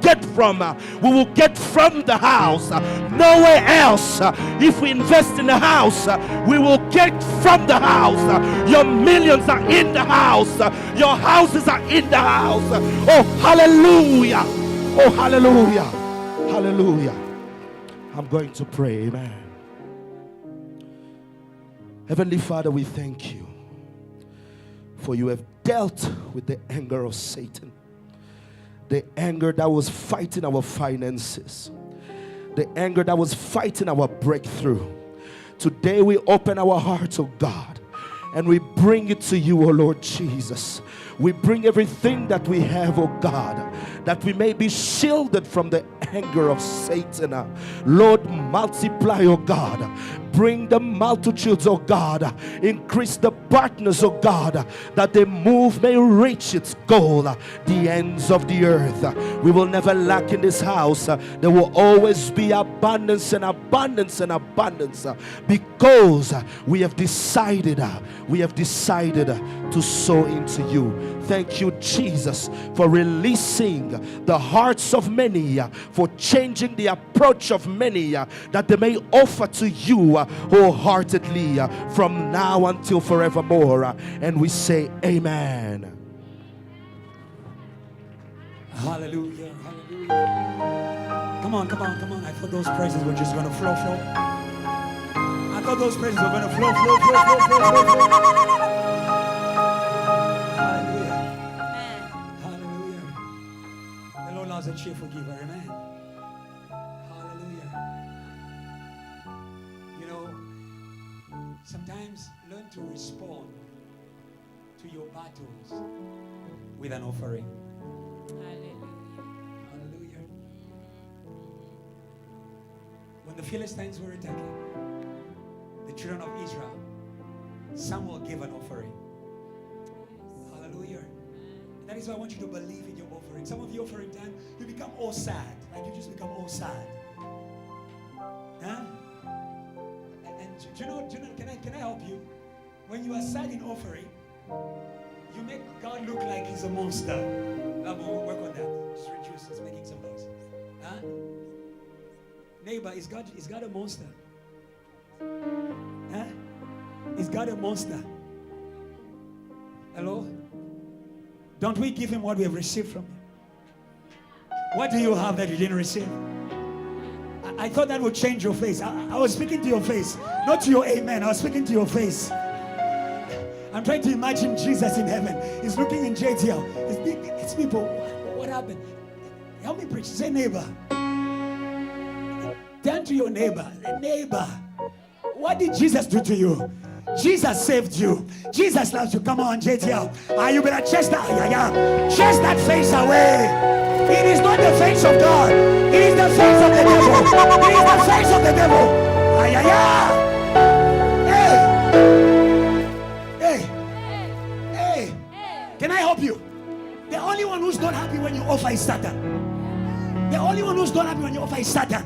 get from. We will get from the house, nowhere else. If we invest in the house, we will get from the house. Your millions are in the house. Your houses are in the house. Oh, hallelujah. Oh, hallelujah. Hallelujah. I'm going to pray. Amen. Heavenly Father, we thank you, for you have dealt with the anger of Satan, the anger that was fighting our finances, the anger that was fighting our breakthrough. Today we open our hearts, oh God, and we bring it to you, oh Lord Jesus. We bring everything that we have, oh God, that we may be shielded from the anger of Satan. Lord, multiply, oh God. Bring the multitudes, oh God. Increase the partners, oh God, that the move may reach its goal, the ends of the earth. We will never lack in this house. There will always be abundance and abundance and abundance, because we have decided to sow into you. Thank you, Jesus, for releasing the hearts of many, for changing the approach of many, that they may offer to you wholeheartedly from now until forevermore. And we say amen. Hallelujah, hallelujah. Come on. I thought those praises were just going to flow. I thought those praises were going to flow. The Lord loves a cheerful giver. Amen. Hallelujah. You know, sometimes learn to respond to your battles with an offering. Hallelujah. When the Philistines were attacking the children of Israel, Samuel gave an offering. Hallelujah. That is why I want you to believe in your offering. Some of your offering time, you become all sad. Like you just become all sad. Huh? And do you know, can I help you? When you are sad in offering, you make God look like he's a monster. We'll work on that. Just reduce. It's making some noise. Huh? Neighbor, is God a monster? Huh? Is God a monster? Hello? Don't we give him what we have received from him? What do you have that you didn't receive? I thought that would change your face. I was speaking to your face, not to your amen. I was speaking to your face. I'm trying to imagine Jesus in heaven. He's looking in JTL. It's people. What happened? Help me preach. Say neighbor. Turn to your neighbor. Neighbor, what did Jesus do to you? Jesus saved you. Jesus loves you. Come on, JTL. You better chase that. Chase that face away. It is not the face of God. It is the face of the devil. It is the face of the devil. Hey. Can I help you? The only one who's not happy when you offer is Satan. The only one who's not happy when you offer is Satan.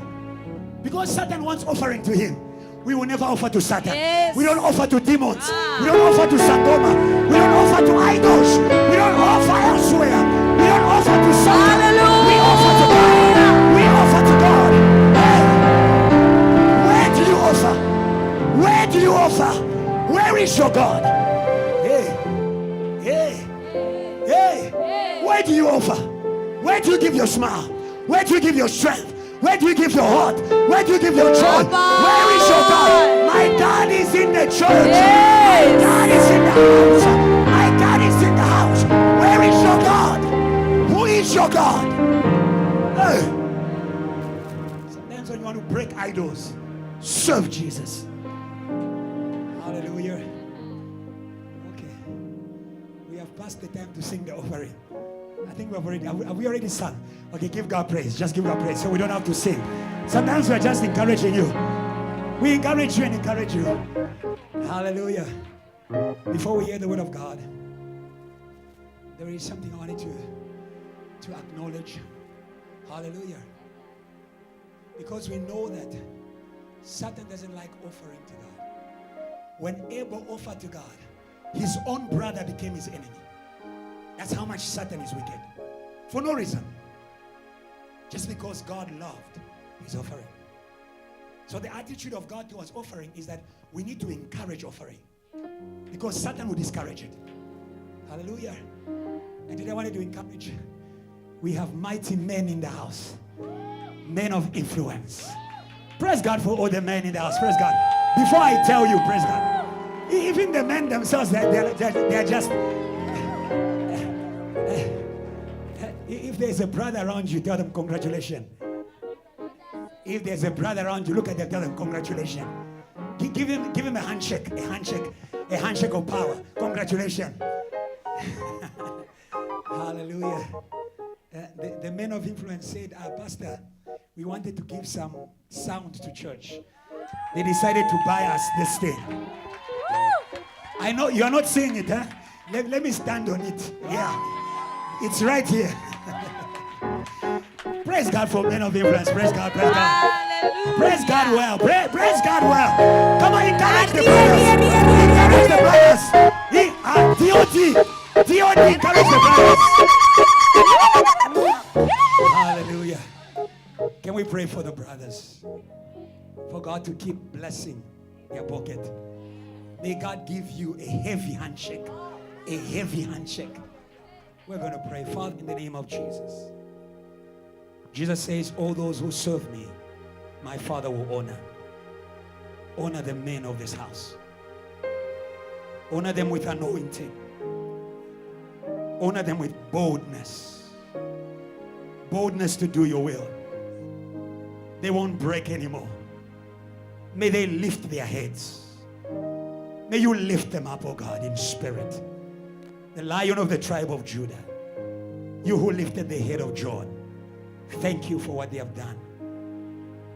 Because Satan wants offering to him. We will never offer to Satan. Yes. We don't offer to demons. We don't offer to Sangoma. We don't offer to idols. We don't offer elsewhere. We don't offer to Satan. Hallelujah. We offer to God. We offer to God. Hey. Where do you offer? Where do you offer? Where is your God? Hey. Where do you offer? Where do you give your smile? Where do you give your strength? Where do you give your heart? Where do you give your joy? Where is your God? My God is in the church. Yes. My God is in the house. My God is in the house. Where is your God? Who is your God? Hey. Sometimes when you want to break idols, serve Jesus. Hallelujah. Okay. We have passed the time to sing the offering. I think have we already sung? Okay, give God praise. Just give God praise so we don't have to sing. Sometimes we're just encouraging you. We encourage you and encourage you. Hallelujah. Before we hear the word of God, there is something I wanted to acknowledge. Hallelujah. Because we know that Satan doesn't like offering to God. When Abel offered to God, his own brother became his enemy. That's how much Satan is wicked. For no reason. just because God loved his offering. So the attitude of God towards offering is that we need to encourage offering, because Satan will discourage it. Hallelujah. And today I wanted to encourage, we have mighty men in the house, men of influence. Praise God for all the men in the house. Praise God. Before I tell you, praise God, even the men themselves, they're just, if there's a brother around you, tell them congratulations. If there's a brother around you, look at them, tell them congratulations. Give him a handshake of power. Congratulations. Hallelujah. The men of influence said, Pastor, we wanted to give some sound to church. They decided to buy us this thing. I know you're not seeing it, huh? Let me stand on it. Yeah. It's right here. Praise God for men of influence. Praise God. Praise God. Hallelujah. Praise God well. Praise God well. Come on, encourage the brothers. Encourage the brothers. DOD, encourage the brothers. Hallelujah. Can we pray for the brothers? For God to keep blessing their pocket. May God give you a heavy handshake. A heavy handshake. We're going to pray. Father, in the name of Jesus. Jesus says, all those who serve me, my Father will honor. Honor the men of this house. Honor them with anointing. Honor them with boldness. Boldness to do your will. They won't break anymore. May they lift their heads. May you lift them up, oh God, in spirit. The Lion of the tribe of Judah. You who lifted the head of John. Thank you for what they have done.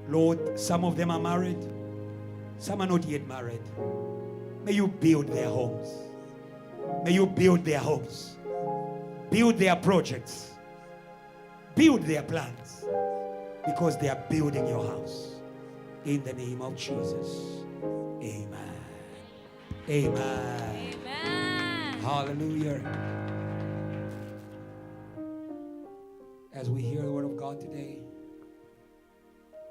Lord, some of them are married. Some are not yet married. May you build their homes. May you build their homes. Build their projects. Build their plans. Because they are building your house. In the name of Jesus. Amen. Amen. Amen. Hallelujah. As we hear the word of God today,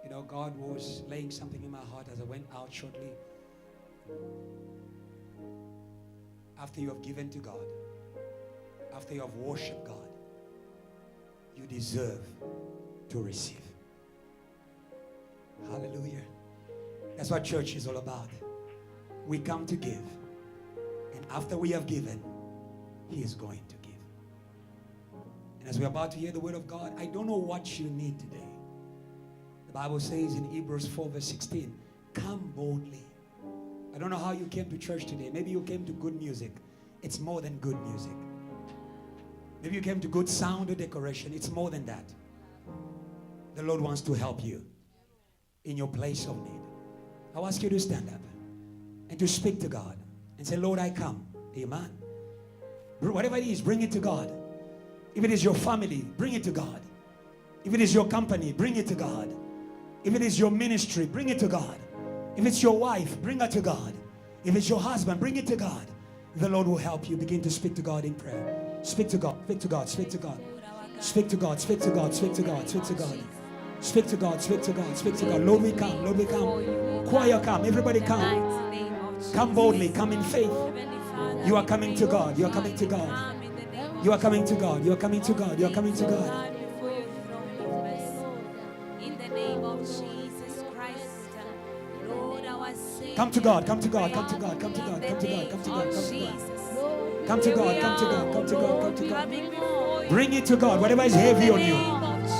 you know, God was laying something in my heart as I went out shortly. After you have given to God, after you have worshiped God, you deserve to receive. Hallelujah. That's what church is all about. We come to give. And after we have given, He is going to give. And as we're about to hear the word of God, I don't know what you need today. The Bible says in Hebrews 4 verse 16, come boldly. I don't know how you came to church today. Maybe you came to good music. It's more than good music. Maybe you came to good sound or decoration. It's more than that. The Lord wants to help you in your place of need. I'll ask you to stand up and to speak to God and say, Lord, I come. Amen. Whatever it is, bring it to God. If it is your family, bring it to God. If it is your company, bring it to God. If it is your ministry, bring it to God. If it's your wife, bring her to God. If it's your husband, bring it to God. The Lord will help you. Begin to speak to God in prayer. Speak to God. Speak to God. Speak to God. Speak to God. Speak to God. Speak to God. Speak to God. Speak to God. Speak to God. Speak to God. Lord, we come. Lord, we come. Choir, come. Everybody come. Come boldly. Come in faith. You are coming to God. You are coming to God. You are coming to God. You are coming to God. You are coming to God. In the name of Jesus Christ, Lord, our Savior. Come to God. Come to God. Come to God. Come to God. Come to God. Come to God. Come to God. Come to God. Come to God. Come to God. Come to God. Bring it to God. Whatever is heavy on you,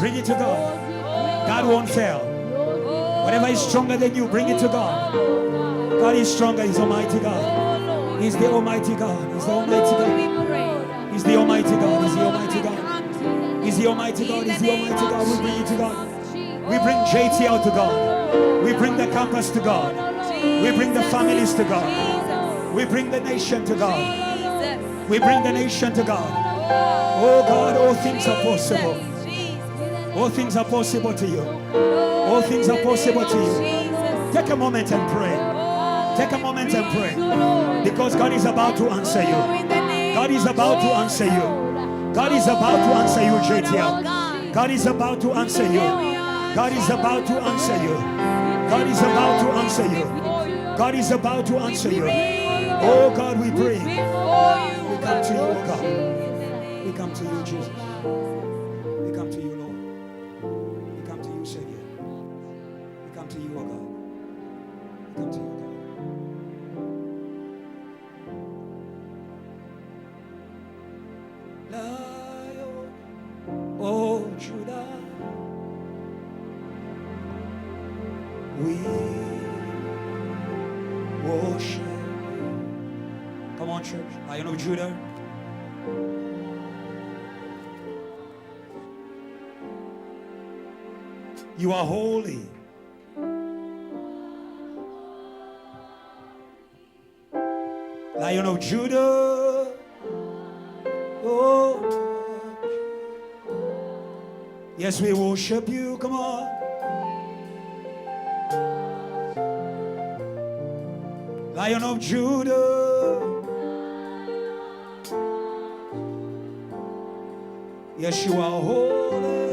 bring it to God. God won't fail. Whatever is stronger than you, bring it to God. God is stronger. He's Almighty God. He's the Almighty God. He's the Almighty God. He's the Almighty God. He's the Almighty God. He's the Almighty God. He's the Almighty God. We bring it to God. We bring JTL to God. We bring the campus to God. We bring the families to God. We bring the nation to God. We bring the nation to God. Oh God, all things are possible. All things are possible to you. All things are possible to you. Take a moment and pray. Take a moment and pray. Because God is about to answer you. God is about to answer you. God is about to answer you, JTL. God is about to answer you. God is about to answer you. God is about to answer you. God is about to answer you. Oh God, we pray. We come to you, oh God. We come to you, Jesus. We come to you, Lord. We come to you, Savior. We come to you, oh God. We come to you, God. Lion, oh Judah, we worship. Come on, church. Lion of Judah. You are holy. Lion of Judah. Oh. Yes, we worship you. Come on. Lion of Judah. Yes, you are holy.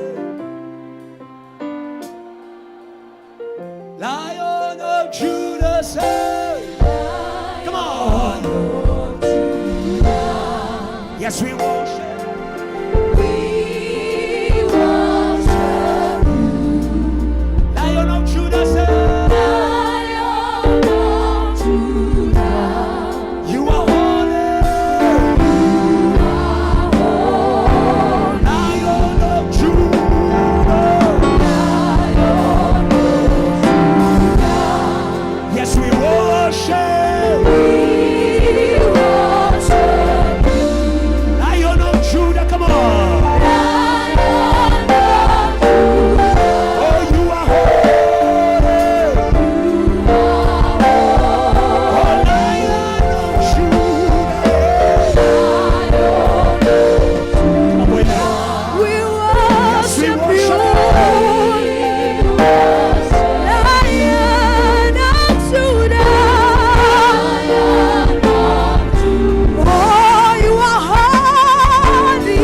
Lion of Judah, say, come on. Yes, we worship. Lion of Judah, say, you are holy. Lion of Judah. Yes, we worship. Lion of Judah, come on. Oh, you are holy. Oh, Lion of Judah. Come on, wait now. We Yes, we worship worship you, Lion of Judah. Oh, you are holy,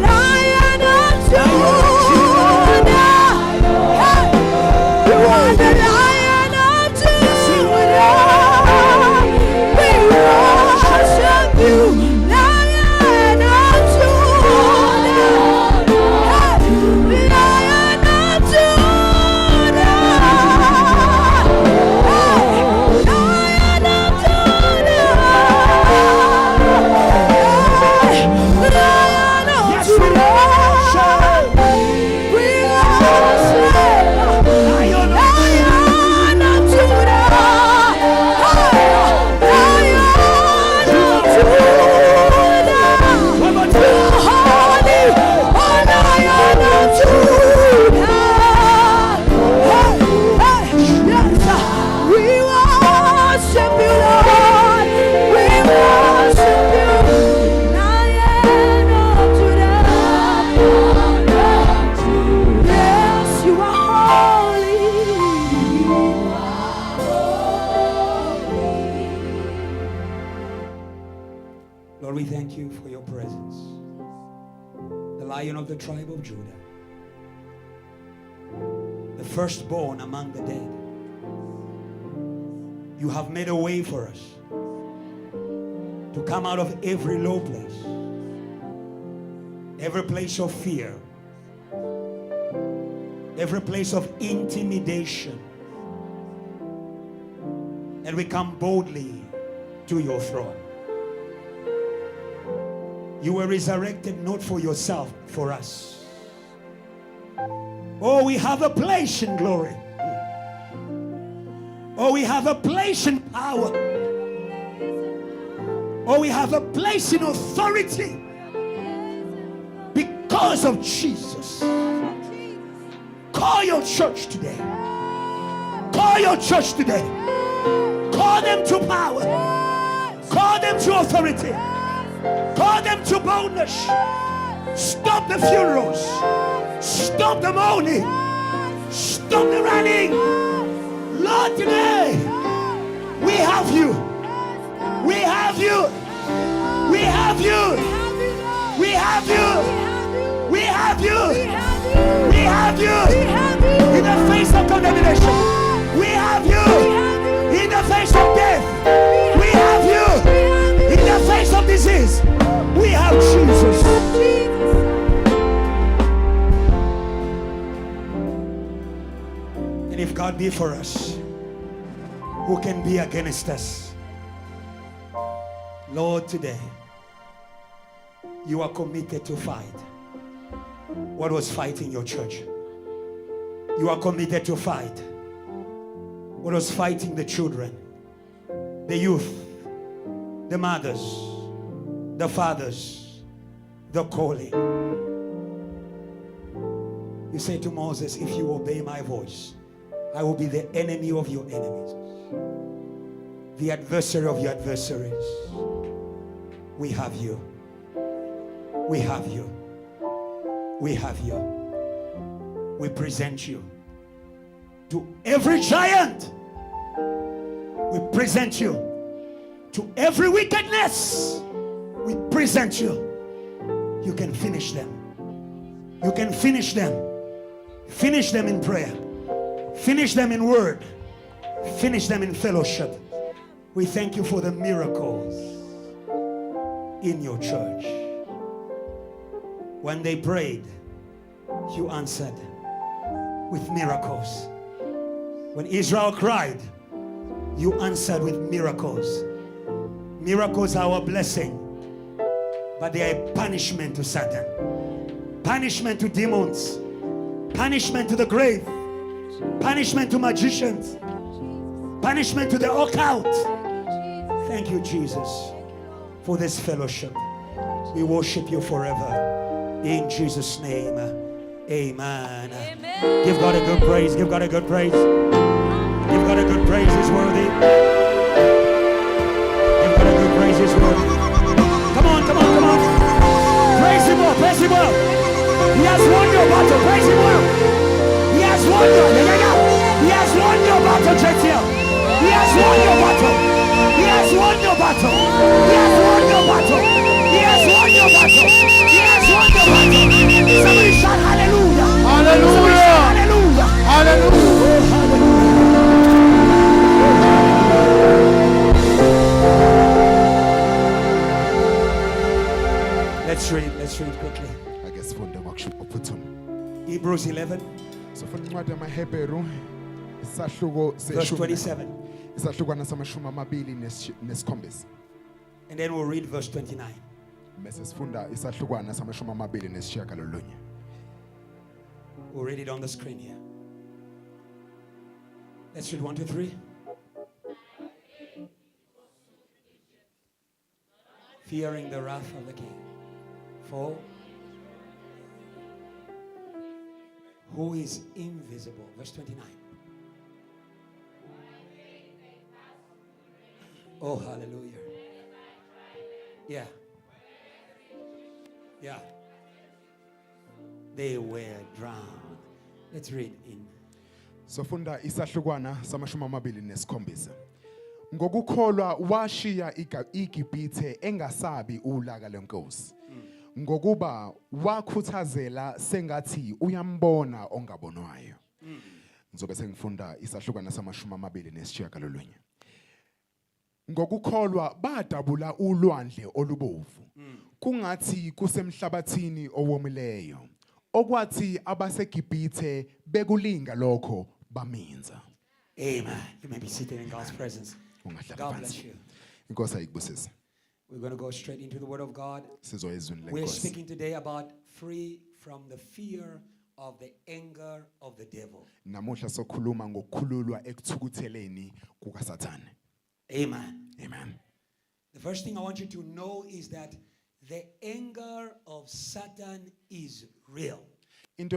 Lion of Judah. Hey, you are the Lion of Judah. We worship you, Lion of Judah. Hey, Lion of Judah. Hey, Lion of Judah. Lion of Yes, we Judah. worship. We worship Lion of Lion of Judah. Lion of Judah. One more You time. holy, oh Lion of Judah. Hey, yes, we worship you, Lord. We worship you, Lion of Judah. Yes, you are holy. Lord, we thank you for your presence. The Lion of the tribe of Judah. The firstborn among the dead. You have made a way for us to come out of every low place, every place of fear, every place of intimidation, and we come boldly to your throne. You were resurrected not for yourself, for us. Oh, we have a place in glory. Oh, we have a place in power. Oh, we have a place in authority because of Jesus. Call your church today. Call your church today. Call them to power. Call them to authority. Call them to boldness. Stop the funerals. Stop the mourning. Stop the running. Lord, today we have you. We have you. We have you. We have you. We have you. We have you. We have you. We have you. In the face of condemnation. We have you. In the face of death. We have you. In the face of disease. We have Jesus. And if God be for us, who can be against us? Lord, today, you are committed to fight what was fighting your church. You are committed to fight what was fighting the children, the youth, the mothers, the fathers, the calling. You say to Moses, if you obey my voice, I will be the enemy of your enemies, the adversary of your adversaries. We have you. We have you. We have you. We present you to every giant. We present you to every wickedness. We present you. You can finish them. You can finish them. Finish them in prayer. Finish them in word. Finish them in fellowship. We thank you for the miracles in your church. When they prayed, you answered with miracles. When Israel cried, you answered with miracles. Miracles are our blessing, but they are a punishment to Satan, punishment to demons, punishment to the grave, punishment to magicians, punishment to the occult. Thank you, Jesus, for this fellowship. We worship you forever. In Jesus' name, amen. Give God a good praise. Give God a good praise. Give God a good praise. He's worthy. Give God a good praise. He's worthy. Come on, come on, come on. Praise him well. Praise him well. He has won your battle. Praise him well. He has won your He has won your battle, JTL. He has won your battle. He has won your battle. He has won your battle. He has won your battle. He has won your battle. Somebody shout hallelujah. Hallelujah. Hallelujah. Hallelujah. Let's read quickly. I guess from the workshop of Putum. Hebrews 11, So from the Maheberu, Sashugo, verse 27. Sashugana Samashuma Mabili Neskombis. And then we'll read verse 29. Mrs. Funda Isashugana Samashuma Mabili Neshiakalulunya. We'll read it on the screen here. Let's read 1, 2, 3. Fearing the wrath of the king. 4. Who is invisible. Verse 29. Oh, hallelujah. Yeah. Yeah. They were drowned. Let's read in. So Funda Isahlukwana Samashuma Mabili Neskombis. Ngokukholwa washiya iGibhithe engasabi ulaka lenkosi. Ngokuba wakhuthazela sengathi uyambona ongabonwayo. Ngizobe sengifunda isahlukwana samashumi amabili nesishiyagalolunye. Ngokukholwa badabula ulwandle olubovu. Kungathi kusemhlabathini owomileyo. Okwathi abaseGibhithe bekulinga lokho baminza. Amen. You may be seated in God's presence. God bless you. We're going to go straight into the Word of God. We're speaking today about free from the fear of the anger of the devil. Amen. Amen. The first thing I want you to know is that the anger of Satan is real. It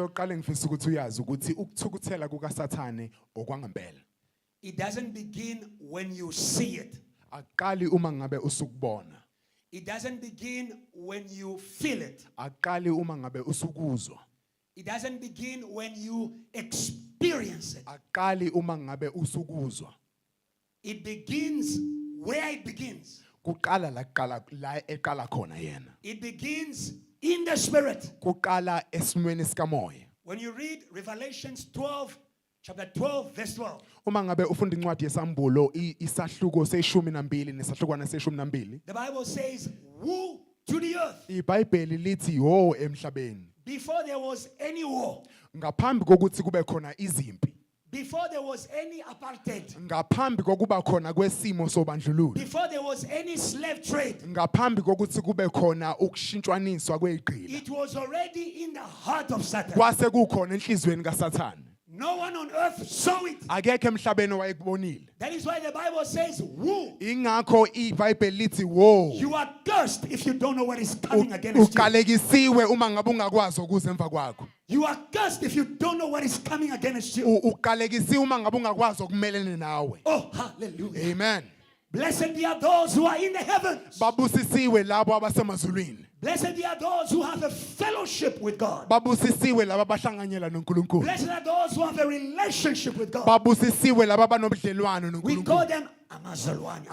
doesn't begin when you see it. It doesn't begin when you feel it. It doesn't begin when you experience it. It begins where it begins. It begins in the spirit. kuqala esimweni sikamoya. When you read Revelations 12, chapter 12, verse 12. Uma ngabe ufunda incwadi yesambulo isahluko se12 nesahlukwana se12. The Bible says, woe to the earth. iBhayibheli lithi yo emhlabeni. Before there was any war, Ngaphambi kokuthi kube khona izimpi. before there was any apartheid, Ngaphambi kokuba khona kwesimo sobandlululo. before there was any slave trade, Ngaphambi kokuthi kube khona ukushintshwaniswa kweqila. it was already in the heart of Satan. Kwase kukhona enhlizweni kaSathane. No one on earth saw it. Akekho emhlabeni owayekubonile. That is why the Bible says, woe. Ingakho iBhayibheli lithi wo. You are cursed if you don't know what is coming against you. Uqalekisiwe uma ngabe ungakwazi ukuze emva kwakho. You are cursed if you don't know what is coming against you. Uqalekisiwe uma ngabe ungakwazi ukumelene nawe. Oh, hallelujah. Amen. Blessed be those who are in the heavens. Babusisiwe labo abasemazulwini. Blessed be those who have a fellowship with God. Babusisiwe labo abahlanganyela noNkulunkulu. Blessed are those who have a relationship with God. Babusisiwe labo abanobudlelwano We call noNkulunkulu. them Abazalwane.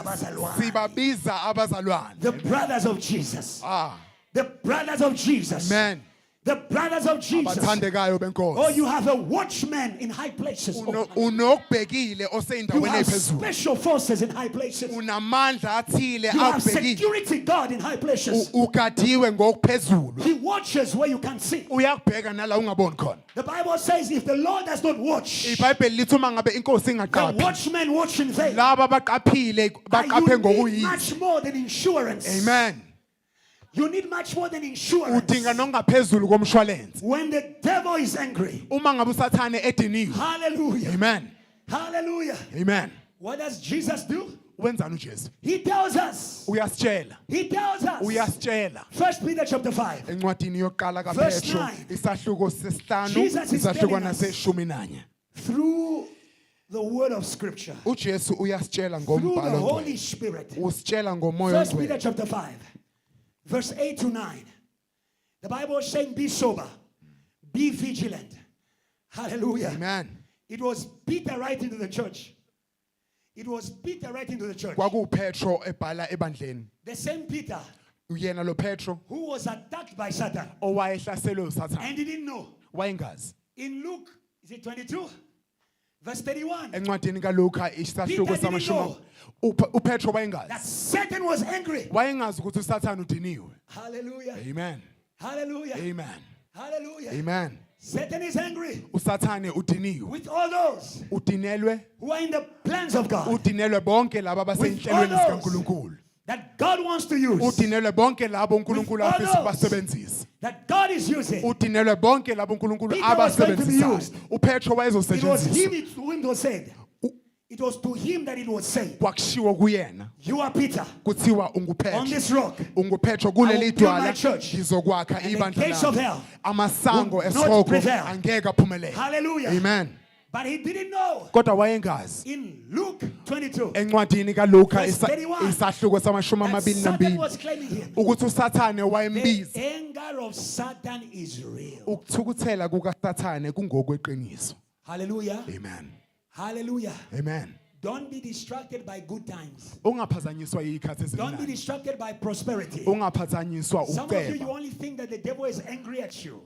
Sibabiza abazalwane. The brothers of Jesus. Ah, The brothers of Jesus. amen. The brothers of Jesus. Abathandekayo Oh, benkosi. you have a watchman in high places. Oh, Unokubhekile you oseyindaweni have ephezulu. special forces in high places. You Unamandla athile have akubhekile. security guard in high places. Ugadiwe ngokuphezulu. He watches where you can see. Uyakubheka nala ungaboni khona. The Bible says if the Lord does not watch, iBhayibheli lithi uma ngabe inkosi the ingaqaphi. watchmen watch in vain. Laba abaqaphile baqaphe You need ngokuyini. much more than insurance. Amen. You need much more than insurance. Udinga nongaphezulu komshwalense. When the devil is angry. Uma ngabe uSathane ediniwe. Hallelujah. Amen. Hallelujah. Amen. What does Jesus do? Wenzani uJesu? He tells us. Uyasitshela. He tells us. Uyasitshela. 1 Peter chapter 5. Encwadini yokuqala Verse kaPetro 9. isahluko sesihlanu Jesus is isahlukwana telling us. se11. Through the word of scripture. uJesu uyasitshela Through the ngombhalo Holy ongcwele. Spirit. Usitshela ngomoya 1 Peter ongcwele. chapter 5. Verse 8 to 9. The Bible is saying, be sober. Be vigilant. Hallelujah. Amen. It was Peter writing to the church. It was Peter writing to the church. KwakuPetro ebhala ebandleni. The same Peter Uyena lo Petro who was attacked by Satan owayehlaselwe uSathane. and he didn't know. Wayengazi. In Luke, is it 22? Verse 31. Encwadini kaLuka isahluko Peter didn't samashumi. know uPetro that wayengazi. Satan was angry. Wayengazi ukuthi uSathane udiniwe. Hallelujah. Amen. Hallelujah. Amen. Hallelujah. Amen. Satan is angry uSathane udiniwe. with all those Udinelwe. who are in the plans of God. Udinelwe bonke laba With abasenhlelweni all sikaNkulunkulu. That God wants to use. Udinelwe bonke labo uNkulunkulu With all afisa those basebenzise. That God is using. Udinelwe bonke labo uNkulunkulu Peter was going to be abasebenzisayo. used. uPetro It was him wayezosetshenziswa. to whom it was said. It was to him that it was said. Kwakushiwo kuyena You are Peter. kuthiwa On unguPetro. this rock. unguPetro I kuleli will build my dwala church. ngizokwakha And the ibandla gates of lami. hell Amasango will not esihoko prevail. angeke aphumelele. Hallelujah. Amen. But he didn't know. Kodwa wayengazi In Luke 22. encwadini kaLuka Verse 31, isahluko samashumi That Satan amabili was claiming him. ukuthi uSathane The wayembiza. anger of Satan is real. Ukuthukuthela kukaSathane kungokweqiniso. Hallelujah. Amen. Hallelujah. Amen. Don't be distracted by good times. Ungaphazanyiswa yikhathi Don't be ezimnandi. distracted by prosperity. Ungaphazanyiswa Some of you ukuceba. only think that the devil is angry at you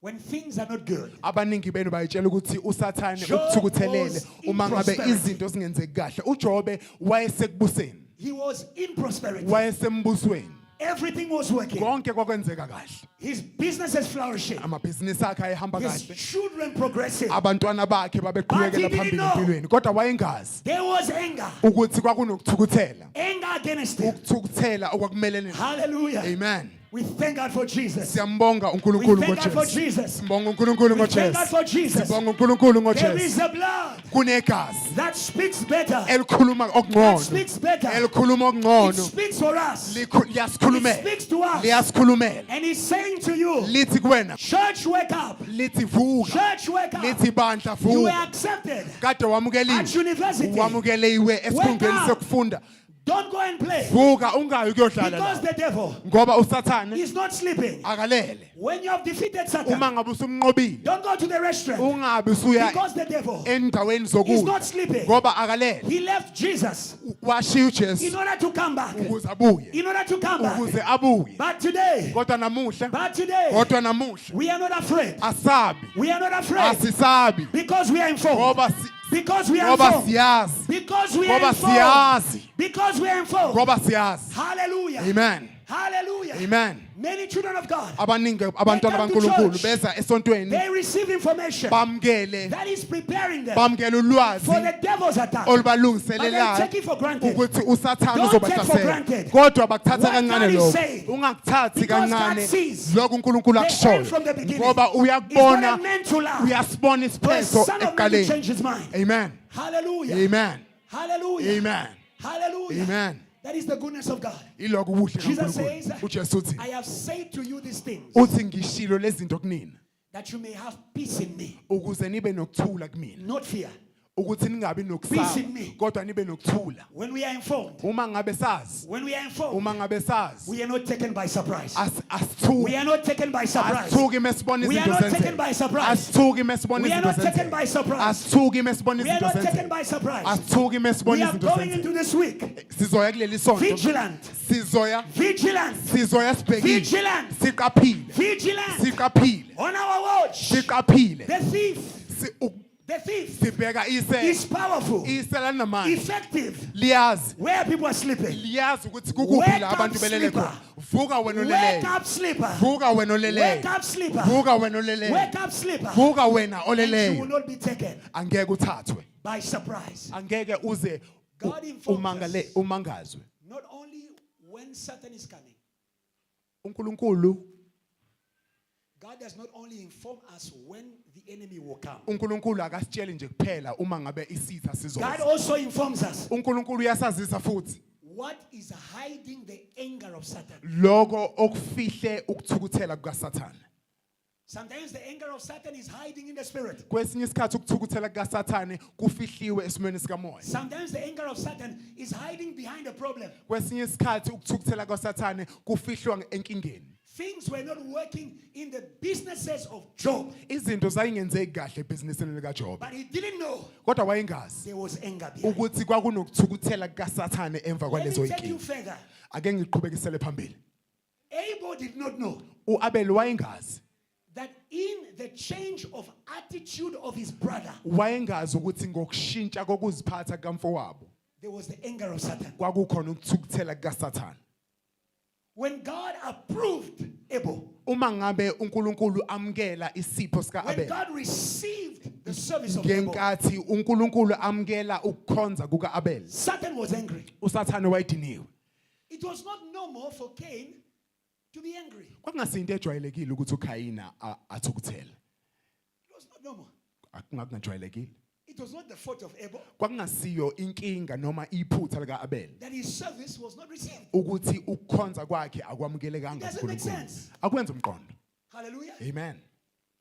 when things are not good. Abaningi benu bayitshela ukuthi uSathane Job ukuthukuthelele was uma in ngabe prosperity. izinto zingenzeki kahle. uJobe wayesekubuseni. He was in prosperity. Wayesembusweni. Everything was working. Konke kwakwenzeka kahle. His business is flourishing. Amabhizinisi akhe ayehamba His kahle. children progressing. Abantwana bakhe But babeqhubekela he didn't phambili know. empilweni. Kodwa wayengazi There was anger. ukuthi kwakunokuthukuthela. Anger against him. Ukuthukuthela okwakumelene. Hallelujah. Amen. We thank God for Jesus. Siyambonga We uNkulunkulu thank God for ngoJesu. Jesus. Sibonga uNkulunkulu We thank God ngoJesu. for Jesus. Sibonga uNkulunkulu There ngoJesu. is a blood Kunegazi that speaks better. elikhuluma That okungcono. speaks better. Elikhuluma It okungcono. speaks for us. It Liyasikhulumela. speaks to us. Liyasikhulumela. And he's saying to you, Lithi kuwena, church, wake up. lithi vuka. Church, wake up. Lithi bandla You were vuka. accepted Kade at wamukeliwe. university. Wamukeliwe esikhundleni Wake up. sokufunda. Don't go and play. vuka ungayi ukuyodlala Because la the devil ngoba usathane is not sleeping. akalele. When you have defeated Satan, Uma ngabe usumnqobile don't go to the restaurant. ungabi usuya Because the devil endaweni is zokudla not sleeping. ngoba akalele. He left Jesus Washiya in uJesu order to come back. ukuze abuye In order to come back. ukuze abuye. But today, Kodwa namuhla we are not afraid. asabi We are not afraid. asisabi Because we are informed. ngoba Because we are ngoba informed. siyazi Because we are ngoba informed. siyazi Because we are informed. ngoba siyazi. Hallelujah. Amen. Hallelujah. Amen. Many children of God, Abaningi abantwana come to baNkulunkulu church. beza esontweni they receive information bamkele that is preparing them bamkele for ulwazi the devil's attack. But they olubalungiselelayo take it for granted. ukuthi usathane Don't take for uzobahlasela granted. kodwa bakuthatha What kancane God is lokho saying, ungakuthathi because God kancane sees lokho uNkulunkulu the end akushoyo from the beginning. ngoba It's not uyakubona a man to lie. uyasibona For a isiphetho son of man to ekuqaleni. change his mind. Amen. Hallelujah. Amen. Hallelujah. Amen. Hallelujah. Amen. That is the goodness of God. Ilokho ubuhle Jesus says, kaNkulunkulu. uJesu uthi I have said to you these things uthi ngishilo lezinto kunina that you may have peace in me, ukuze nibe nokuthula kumina not fear. ukuthi ningabi Peace in nokusaba me. kodwa nibe nokuthula. When we are informed, Uma ngabe sazi when we are informed, uma ngabe sazi we are not taken by surprise. asithuki We are not taken by surprise. asithuki mesibona We are izinto not taken by surprise. asithuki mesibona We are izinto not taken by surprise. asithuki mesibona We are izinto not taken by surprise. asithuki We mesibona are izinto going into this week sizoya kuleli sonto vigilant, sizoya vigilant, sibhekile vigilant, siqaphile vigilant siqaphile on our watch. siqaphile The thief sibheka is powerful, isela namandla effective, liyazi where people are sleeping. liyazi ukuthi kukuphi Wake la up, abantu belele sleeper. khona vuka wena Wake oleleyo up, sleeper. vuka wena Wake oleleyo up, sleeper. vuka wena oleleyo Wake up, sleeper. vuka wena And you will oleleyo not be taken angeke uthathwe by surprise. angeke uze God informs us. umangazwe. Not only when Satan is coming, uNkulunkulu God does not only inform us when the enemy will come. uNkulunkulu akasitsheli nje kuphela uma ngabe isitha God sizoza. also informs us uNkulunkulu uyasazisa futhi what is hiding the anger of Satan. lokho okufihle ukuthukuthela kukaSathane. Sometimes the anger of Satan is hiding in the spirit. Kwesinye isikhathi ukuthukuthela kukaSathane kufihliwe esimweni sikamoya. Sometimes the anger of Satan is hiding behind a problem. Kwesinye isikhathi ukuthukuthela kwaSathane kufihlwa enkingeni. Things were not working in the businesses of Job, Izinto zayingenzeki kahle ebhizinisini likaJob. but he didn't know Kodwa wayengazi there was anger behind. ukuthi kwakunokuthukuthela kukaSathane emva Let kwalezo me take you inkinga. further. Ake ngiqhubekisele phambili. Abel did not know uAbel wayengazi that in the change of attitude of his brother, wayengazi ukuthi ngokushintsha kokuziphatha kamfowabo there was the anger of Satan. kwakukhona ukuthukuthela kukaSathane. When God approved Abel, Uma ngabe uNkulunkulu amkela isipho sika when Abel, God received the service of Abel, ngenkathi uNkulunkulu amkela ukukhonza kuka Abel, Satan was angry. uSathane wayediniwe. It was not normal for Cain to be angry. Kwakungasinto ejwayelekile ukuthi uKhayina athukuthele. It was not normal. Akungakujwayelekile. It was not the fault of Abel Kwakungasiyo inkinga noma iphutha lika Abel that his service was not received. ukuthi ukukhonza kwakhe akwamukelekanga Doesn't make kuNkulunkulu. sense. Akwenza umqondo. Hallelujah. Amen.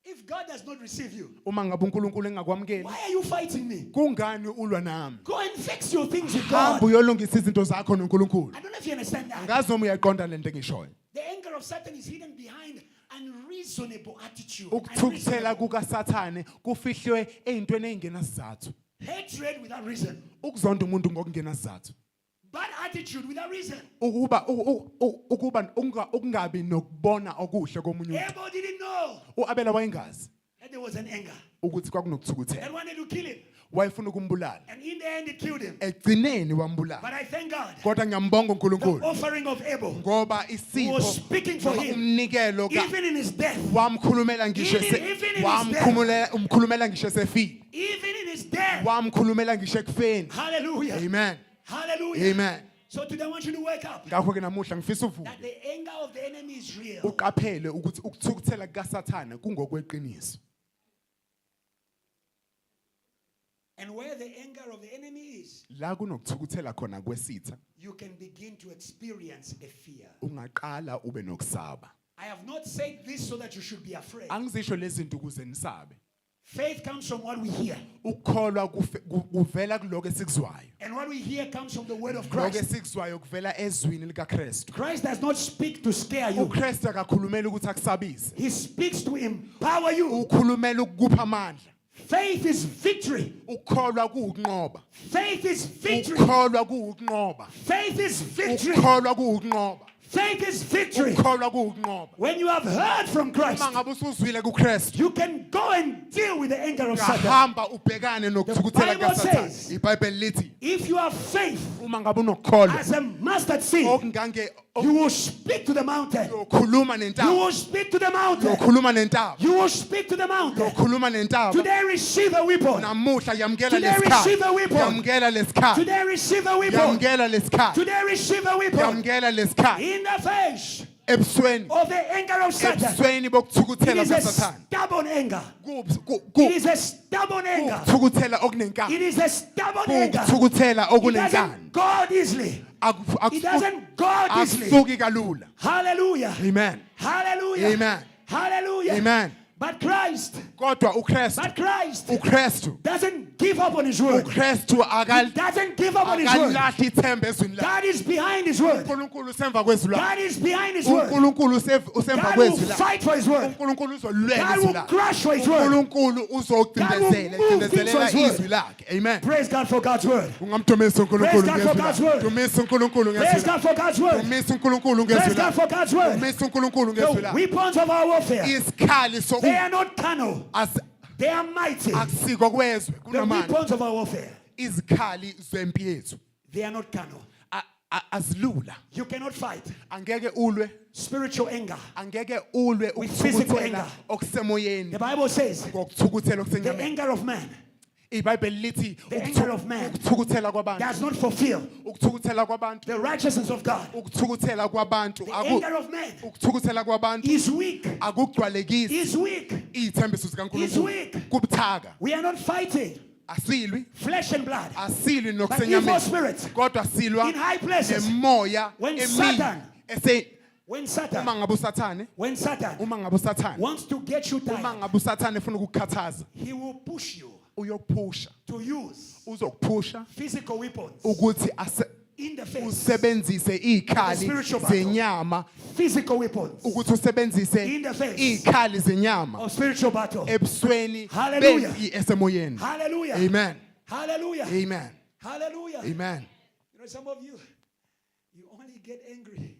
If God does not receive you, Uma ngabe uNkulunkulu engakwamukeli, why are you fighting me? kungani ulwa nami? Go and fix your things with God. Hamba uyolungisa izinto zakho noNkulunkulu. I don't know if you understand that. Angazi noma uyaqonda lento engishoyo. The anger of Satan is hidden behind unreasonable attitude. Ukuthukuthela Unreasonable. kukaSathane kufihlwe ezintweni ezingenasizathu. Hatred without reason. Ukuzonda umuntu ngokungenasizathu. Bad attitude without reason. Ukuba ukungabi nokubona okuhle komunye umuntu. Abel didn't know uAbela wayengazi that there was an anger ukuthi kwakunokuthukuthela. that wanted to kill him. Wayefuna ukumbulala. And in the end, it killed him. Egcineni wambulala. But I thank God. Kodwa ngiyambonga The uNkulunkulu offering of Abel, ngoba who isipho was speaking for him, umnikelo even in his death, wamkhulumela ngisho Even in his umkhulumela ngisho esefile. even in his death. Wamkhulumela ngisho ekufeni. Hallelujah. Amen. Hallelujah. Amen. So today I want you to wake up Ngakho ke namuhla ngifisa uvuke. that the anger of the enemy is real. Uqaphele ukuthi ukuthukuthela kukaSathane kungokweqiniso. And where the anger of the enemy is, La kunokuthukuthela khona kwesitha, you can begin to experience a fear. ungaqala ube nokusaba. I have not said this so that you should be afraid. Angizisho lezi zinto ukuze nisabe. Faith comes from what we hear. Ukukholwa kuvela kuloko esikuzwayo. And what we hear comes from the word of Lokho Christ. esikuzwayo kuvela ezwini likaKristu. Christ does not speak to scare you. uKristu akakhulumela ukuthi akusabise. He speaks to empower you. Ukhulumela ukukupha amandla. Faith is victory. Ukukholwa kuukunqoba. Faith is victory. Ukukholwa kuukunqoba. Faith is victory. Ukukholwa kuukunqoba. Faith is victory. Ukukholwa kuukunqoba. When you have heard from Christ, Uma ngabe usuzwile kuKristu, you can go and deal with the anger of Satan. ungahamba ubhekane nokuthukuthela The Bible kaSathane. says, iBhayibheli lithi If you have faith uma ngabe unokukholwa as a mustard seed, okungange you will speak to the mountain. uyokhuluma You nentaba. will speak to the mountain. Uyokhuluma nentaba. You will speak to the mountain. Uyokhuluma nentaba. Today receive a weapon. Namuhla yamukela Today receive a lesikhali. weapon. Yamukela lesikhali. Today receive a weapon. Yamukela lesikhali. Today receive a weapon. Yamukela lesikhali. In the face Ebusweni. of the anger of Satan. Ebusweni It bokuthukuthela is a kaSathane. stubborn anger. It Ku is a stubborn anger. ukuthukuthela okunenkani. It is a stubborn anger. Ukuthukuthela It okunenkani. doesn't go easily. It doesn't go easily. Akusuki kalula. Hallelujah. Amen. Hallelujah. Amen. Hallelujah. Amen. But Christ Kodwa uKristu doesn't give up on his word. uKristu He doesn't give up on his word. akalahli ithemba ezwini lakhe. God is behind his word. uNkulunkulu usemva kwezwi lakhe. God is behind his word. uNkulunkulu usemva God will kwezwi lakhe. fight for his word. uNkulunkulu uzolwela God izwi will lakhe. crush for his word. uNkulunkulu uzogcindezela God will move things for ecindezelela his word. izwi lakhe. Amen. Praise God for God's word. Ungamdumisa uNkulunkulu Praise God for ngezwi God's lakhe. word. Dumisa uNkulunkulu Praise ngezwi God lakhe. for God's word. Dumisa uNkulunkulu Praise ngezwi God lakhe. for God's word. Dumisa uNkulunkulu ngezwi The lakhe. weapons of our warfare, Isikhali they are not carnal. They are mighty. akusiko kwezwe The kunamandla. weapons of our warfare, Izikhali zempi yethu they are not carnal. azilula. You cannot fight Angeke ulwe, spiritual anger. angeke ulwe With physical ukuthukuthela anger. okusemoyeni The Bible says ngokuthukuthela the okusenyameni. anger of man iBhayibheli lithi The anger of man ukuthukuthela kwabantu, does not fulfill ukuthukuthela kwabantu, the righteousness of God. ukuthukuthela kwabantu, The anger of man ukuthukuthela kwabantu is weak. akugcwalekisi Is weak. izithembiso Is zikaNkulunkulu. weak. Kubuthaka, We are not fighting asilwi, flesh and blood, asilwi but evil nokusenyameni, spirits kodwa silwa in high places. ngemoya When emibi. Satan- Ese When uma Satan, ngabe uSathane, when Satan uma ngabe uSathane, wants to get you uma tired, ngabe uSathane efuna ukukhathaza, he will push you uyokuphusha, to use uzokuphusha physical weapons ukuthi in the face. usebenzise izikhali Spiritual battle. zenyama, Physical weapons ukuthi usebenzise In the face. izikhali zenyama of spiritual battle. ebusweni Hallelujah. bempi esemoyeni. Hallelujah. Amen. Hallelujah. Amen. Hallelujah. Amen. You know, some of you only get angry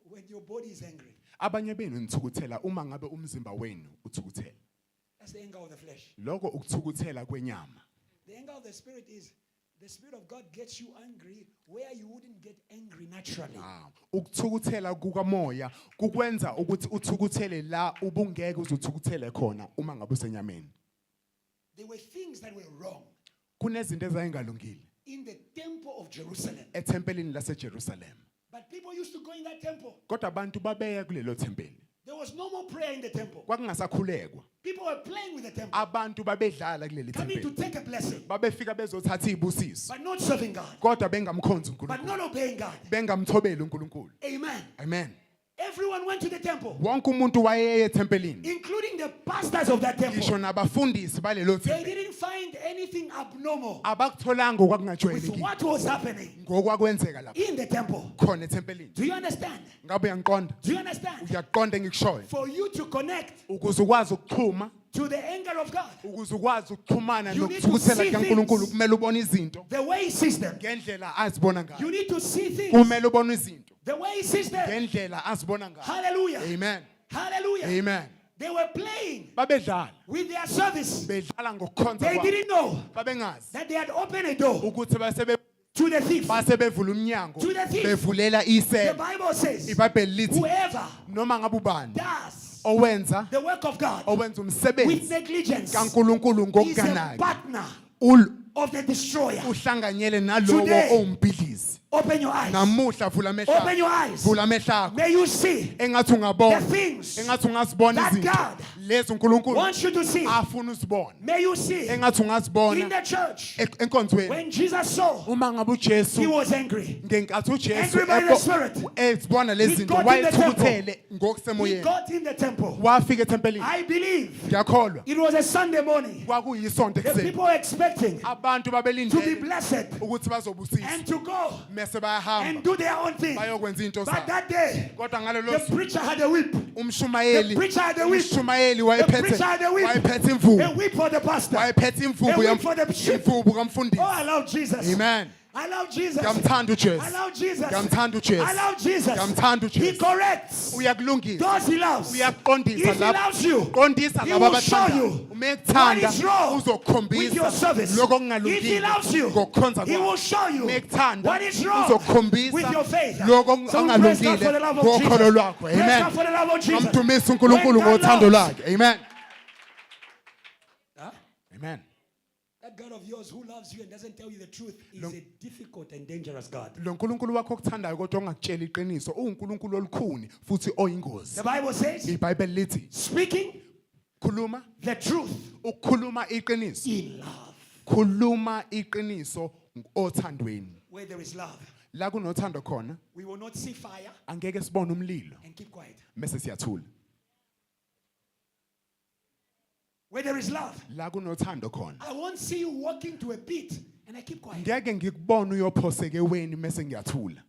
when your body is angry. Abanye benu nithukuthela uma ngabe umzimba wenu uthukuthela. That's the anger of the flesh. Lokho ukuthukuthela kwenyama. The anger of the spirit is the spirit of God gets you angry where you wouldn't get angry naturally. Ukuthukuthela kukamoya kukwenza ukuthi uthukuthele la ubungeke uzuthukuthele khona uma ngabe usenyameni. There were things that were wrong Kunezinto ezayingalungile in the temple of Jerusalem. ethempelini laseJerusalem. But people used to go in that temple. Kodwa abantu babeya kulelo thempeli. There was no more prayer in the temple. Kwakungasakhulekwa. People were playing with the temple, Abantu babedlala kuleli coming to thempeli. take a blessing, Babefika bezothatha izibusiso. but not serving God, Kodwa bengamkhonzi but uNkulunkulu. not obeying God. Bengamthobeli uNkulunkulu. Amen. Amen. Everyone went to the temple, Wonke umuntu wayeye ethempelini. including the pastors of that temple. Ngisho nabafundisi balelo They thempeli. didn't find anything abnormal Abakutholanga with okwakungajwayelekile. what was happening Ngokwakwenzeka lapha in the temple. khona ethempelini. Do you understand? Ngabe uyangiqonda? Do you understand? Uyaqonda engikushoyo. For you to connect Ukuze ukwazi ukuxhuma, to the anger of God, ukuze ukwazi ukuxhumana You need to nokuthukuthela see kukaNkulunkulu things. kumele ubone izinto the way He sees them. ngendlela azibona ngayo. You need to see things Kumele ubone izinto the way He sees them. ngendlela azibona ngayo. Hallelujah. Amen. Hallelujah. Amen. They were playing Babedlala. with their service. Bedlala ngokukhonza They kwabo. didn't know Babengazi that they had opened a door ukuthi to the thief. basebevula umnyango To the thief. bevulela The isebe. Bible says, iBhayibheli lithi whoever noma ngabe ubani does owenza the work of God owenza with umsebenzi negligence kaNkulunkulu is a ngokunganaki partner of the destroyer. uhlanganyele nalowo Today, owumbhidlizi. Open your eyes. namuhla vula Open your eyes. vula amehlo akho May you see engathi ungabona the things engathi ungazibona that izinto God lezi uNkulunkulu wants you to see. afuna uzibone May you see engathi in ungazibona the church. enkonzweni When Jesus saw, uma ngabe he uJesu was angry. ngenkathi uJesu Angry by the Spirit. ezibona He lezi zinto got in the wayethukuthele He ngokusemoyeni got in the temple. wafika ethempelini I believe ngiyakholwa it was a Sunday morning. kwakuyisonto The ekuseni people were expecting abantu to be babelindele blessed ukuthi bazobusisa and to go mase and bayahamba do their own thing. bayokwenza into But zabo that day, kodwa ngalelo the suku preacher had a whip. umshumayeli The preacher had a whip. umshumayeli The preacher had a whip. wayephethe imvubu A whip for the pastor. wayephethe imvubu A whip for the sheep. imvubu kamfundisi Oh, I love Jesus. amen I love Jesus. ngiyamthanda uJesu I love Jesus. ngiyamthanda uJesu I love Jesus. ngiyamthanda He uJesu corrects uyakulungisa those he loves. uyakuqondisa If he loves you, qondisa he labo will show abathanda you uma what ekuthanda is wrong with your uzokukhombisa service. lokho If he okungalungile loves you, ngokukhonza he will kwakho show you uma ekuthanda what is wrong uzokukhombisa with your faith. lokho So we praise God for the okungalungile love of ngokholo Jesus. lwakho Praise amen God for the love of Jesus. ngamdumisa uNkulunkulu When God ngothando loves, lwakhe amen Huh? amen That God of yours who loves you and doesn't tell you the truth is a difficult and dangerous God. lo nkulunkulu wakho okuthandayo kodwa ongakutshela iqiniso uNkulunkulu olukhuni futhi oyingozi The Bible says, iBhayibheli lithi speaking khuluma the truth ukukhuluma iqiniso in love. khuluma iqiniso othandweni Where there is love, la kunothando khona we will not see fire angeke sibone umlilo and keep quiet. mase siyathula Where there is love, la kunothando khona I won't see you walking to a pit and I keep quiet. ngeke ngikubone uyophoseke weni mase ngiyathula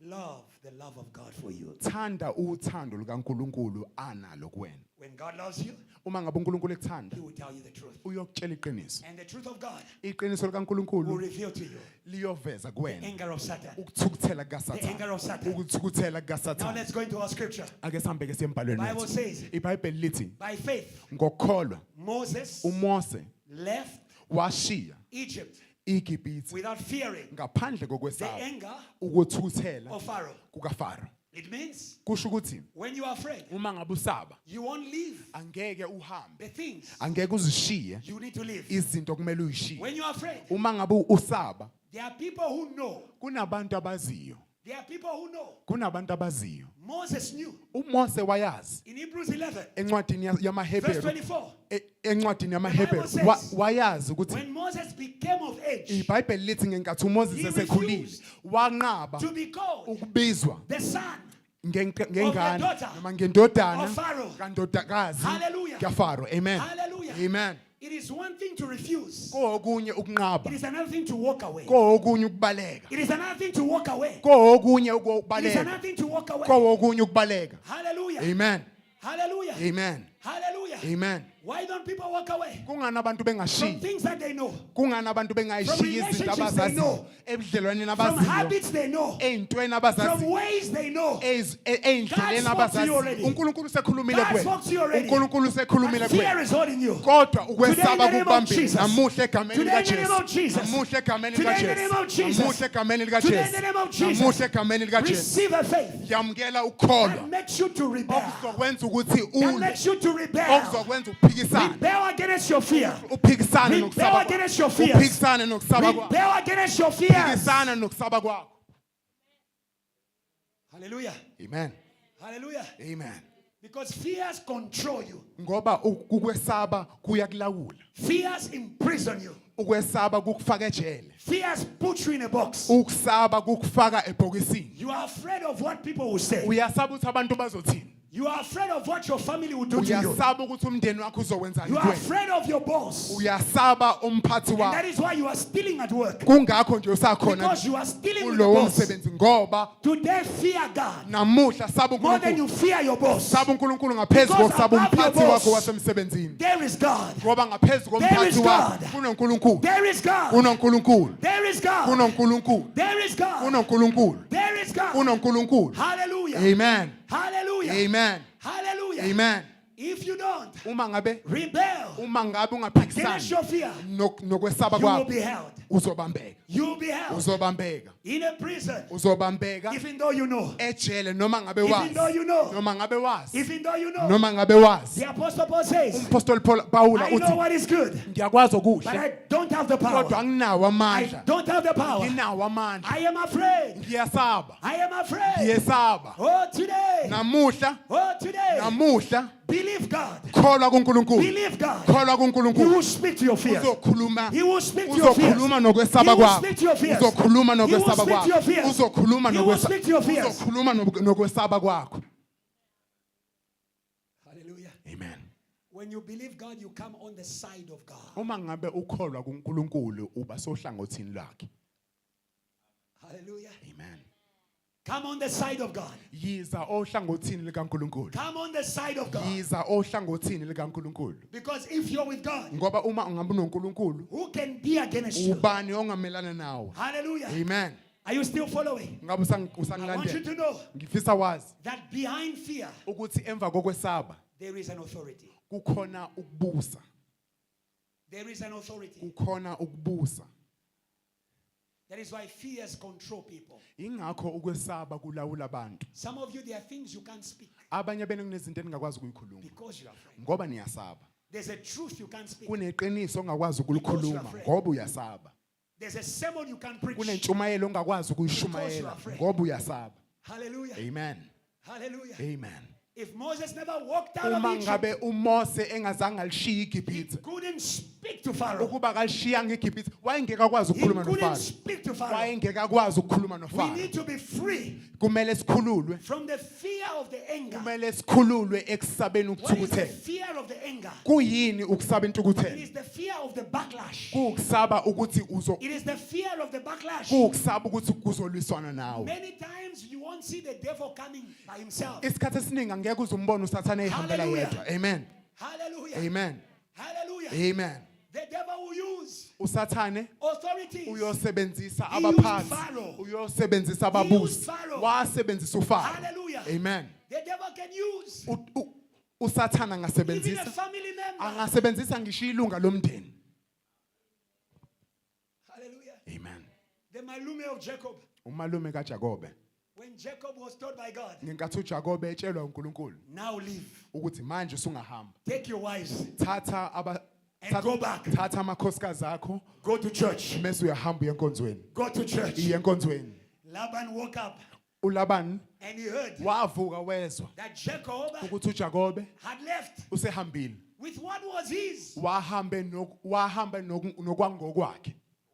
Love the love of God for you. thanda uthando lukaNkulunkulu analo kuwena When God loves you, uma ngabe uNkulunkulu ekuthanda he will tell you the truth. uyokutshela iqiniso And the truth of God iqiniso will likaNkulunkulu reveal to you liyoveza the kuwena anger of Satan. ukuthukuthela The kukaSathane anger of Satan. ukuthukuthela Now kukaSathane let's go into our scripture. ake sihambe ke siyembhalweni Bible wethu says, iBhayibheli lithi by faith, ngokukholwa Moses uMose left washiya Egypt iGibhithe without fearing ngaphandle the kokwesaba anger ukuthukuthela of Pharaoh. kukaFaro It means kusho ukuthi when you are afraid, uma ngabe usaba you won't leave angeke uhambe the things angeke uzishiye you need to leave. izinto kumele uyishiye When you are afraid, uma ngabe usaba there are people who know. kunabantu abaziyo There are people who know. kunabantu abaziyo Moses knew. uMose wayazi In Hebrews 11, encwadini verse yamaHebheru 24, encwadini yamaHebheru The Bible says, wayazi ukuthi when Moses became of age iBhayibheli lithi ngenkathi uMoses He esekhulile refused wanqaba to be called ukubizwa the son ngengane daughter noma ngendodana of Pharaoh. kandodakazi Hallelujah. kaFaro amen Hallelujah. amen It is one thing to refuse. kokunye It ukunqaba is another thing to walk away. kokunye ukubaleka It is another thing to walk away. kokunye It is ukubaleka another thing to walk away. kokunye ukubaleka Hallelujah. amen Hallelujah. amen Hallelujah. amen Why don't people walk away kungani abantu from bengashiyi things that they know, kungani abantu bengayishiyi izinto relationships they abazaziyo know, ebudlelwaneni from abaziyo habits they know, ey'ntweni from abazaziyo ways they know? ey'ndleleni God spoke to you abazaziyo already. uNkulunkulu usekhulumile God kuwena spoke to you already. uNkulunkulu usekhulumile But fear kuwena is holding you. kodwa Today in ukwesaba the name of kubambile Jesus. namuhla egameni Today in the name of likaJesu Jesus. namuhla egameni Today in the name of likaJesu Jesus. namuhla egameni Today in likaJesu the name of Jesus. namuhla egameni likaJesu Receive a faith yamukela that ukukholwa makes you to rebel. okuzokwenza ukuthi That ulwe makes you to rebel. okuzokwenza uphikisane Rebel against your fear. uphikisane Rebel nokusaba against kwakho your fears. uphikisane nokusaba kwakho Rebel against your fears. uphikisane nokusaba kwakho Hallelujah. amen Hallelujah. amen Because fears control you. ngoba ukwesaba kuyakulawula Fears imprison you. ukwesaba kukufaka ejele Fears put you in a box. ukusaba kukufaka ebhokisini You are afraid of what people will say. uyasaba ukuthi abantu bazothini You are afraid of what your family will do to you. uyasaba ukuthi umndeni wakho uzokwenza You are kuwena afraid of your boss. uyasaba umphathi And that wakho is why you are stealing at work. kungakho nje usakhona Because you are stealing with the kulowo boss. msebenzi ngoba Today fear God namuhla saba more than uNkulunkulu you fear your boss. saba uNkulunkulu ngaphezu Because kokusaba above your umphathi boss, wakho wasemsebenzini There is God. ngoba ngaphezu There is komphathi wakho God. kunoNkulunkulu There is God. kunoNkulunkulu There is God. kunoNkulunkulu There is God. kunoNkulunkulu There is God. kunoNkulunkulu Hallelujah. amen Hallelujah. amen Hallelujah. amen If you don't uma ngabe rebel uma ngabe against ungaphikisani your fear, nokwesaba you will kwakho be held. uzobambeka You will be held uzobambeka in a prison, uzobambeka even though you know. ejele noma ngabe Even though wazi you know. noma ngabe wazi Even though you know. noma ngabe wazi The Apostle Paul says, umpostoli Pawula I know uthi what is good, ngiyakwazi but okuhle I don't have the kodwa power. anginawo I amandla don't have the power. nginawo amandla I am afraid. ngiyasaba I am afraid. ngiyesaba Oh, today. namuhla Oh, today. namuhla Believe God. kholwa kuNkulunkulu Believe God. kholwa He kuNkulunkulu will speak to your fears. uzokhuluma He will speak to your fears. uzokhuluma nokwesaba He will kwakho speak to your fears. uzokhuluma He will nokwesaba speak to kwakho your fears. uzokhuluma He will speak to your fears. uzokhuluma nokwesaba kwakho. Hallelujah. Amen. When you believe God, you come on the side of God. Uma ngabe ukholwa kuNkulunkulu uba sohlangothini lakhe. Hallelujah. Amen. Come on the side of God. Yiza ohlangothini likaNkulunkulu. Come on the side of God. Yiza ohlangothini likaNkulunkulu. Because if you're with God, Ngoba uma ungabe unoNkulunkulu, who can be against you? ubani ongamelana nawe? Hallelujah. Amen. Are you still following? Ngabe I want you usangilandela. to know Ngifisa wazi that behind fear, ukuthi emva kokwesaba there is an authority. kukhona ukubusa. There is an authority. Kukhona ukubusa. That is why fears control people. Ingakho ukwesaba kulawula abantu. Some of you, there are things you can't speak Abanye benu kunezinto eningakwazi ukuyikhuluma because you're afraid. ngoba niyasaba. There's a truth you can't speak. Kuneqiniso ongakwazi ukulikhuluma ngoba uyasaba. There's a sermon you can't preach. Kunentshumayelo ongakwazi ukuyishumayela ngoba uyasaba. Hallelujah. Amen. Hallelujah. Amen. If Moses never walked out Uma of Egypt, ngabe uMose engazange alishiye he iGibhithe couldn't speak to Pharaoh. ukuba kalishiyanga iGibhithe wayengekakwazi He ukukhuluma couldn't noFaro. speak to Pharaoh. Wayengekakwazi ukukhuluma We noFaro. need to be free Kumele sikhululwe. from the fear of the anger. Kumele sikhululwe ekusabeni What is the ukuthukuthela. fear of the anger? Kuyini ukusaba It intukuthelo? is the fear of the backlash. Kuukusaba ukuthi It is the fear of the backlash. kuukusaba ukuthi kuzolwiswana nawe. Many times you won't see the devil coming by himself. Isikhathi esiningi angeke uzumbone usathane ehambela Hallelujah. yedwa. Amen. Hallelujah. Amen. Hallelujah. Amen. The devil will use Usathane authorities. uyosebenzisa He used abaphansi, Pharaoh. uyosebenzisa He ababusi, used Pharaoh. wasebenzisa uFaro. Hallelujah. Amen. The devil can use Usathana even a angasebenzisa family member. angasebenzisa ngisho ilunga lomndeni. Hallelujah. Amen. The malume of Jacob. Umalume kaJakobe When Jacob was told by God, ngenkathi uJakobe etshelwa uNkulunkulu now leave. ukuthi manje usungahamba. Take your wives. Thatha And go back. Thatha amakhosikazi akho Go to church. mase uyahamba uye enkonzweni. Go to church. Iye enkonzweni. Laban woke up uLabani and he heard wavuka wezwa that Jacob ukuthi uJakobe had left usehambile. with what was his. Wahamba nokwangokwakhe.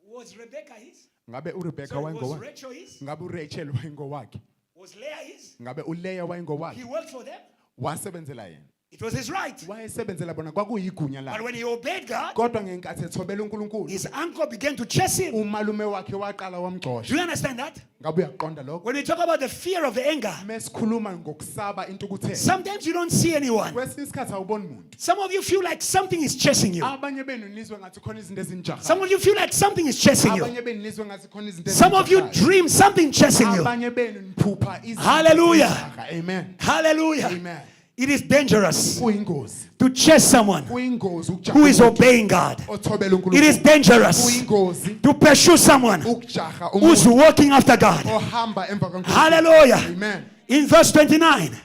Was Rebecca his? Ngabe uRebecca Sorry, was wayengowakhe? Rachel his? Ngabe uRachel wayengowakhe? Was Leah his? Ngabe uLeya He wayengowakhe? worked for them. Wasebenzela yena. It was his right. Wayesebenzela bona kwakuyigunya But lakhe. when he obeyed God, Kodwa ngenkathi ethobela uNkulunkulu, his uncle began to chase him. umalume wakhe waqala Do wamxosha. you understand that? Ngabe uyaqonda lokho? When we talk about the fear of the anger, Mesikhuluma ngokusaba intukuthelo. sometimes you don't see anyone. Kwesinye isikhathi awuboni umuntu. Some of you feel like something is chasing you. Abanye benu nizwe ngathi khona izinto ezinjaha. Some of you feel like something is chasing you. Abanye benu nizwe ngathi khona izinto Some of you ezinjahayo. dream something chasing you. Abanye benu niphupha izinto Hallelujah. ezinjaha. Amen. Hallelujah. Amen. It is dangerous Kuyingozi. to chase someone Kuyingozi ukujaha. who is obeying God. Othobela uNkulunkulu. It is dangerous Kuyingozi to pursue someone ukujaha who's umuntu walking after God. ohamba emva kaNkulunkulu. Hallelujah. Amen. In verse 29,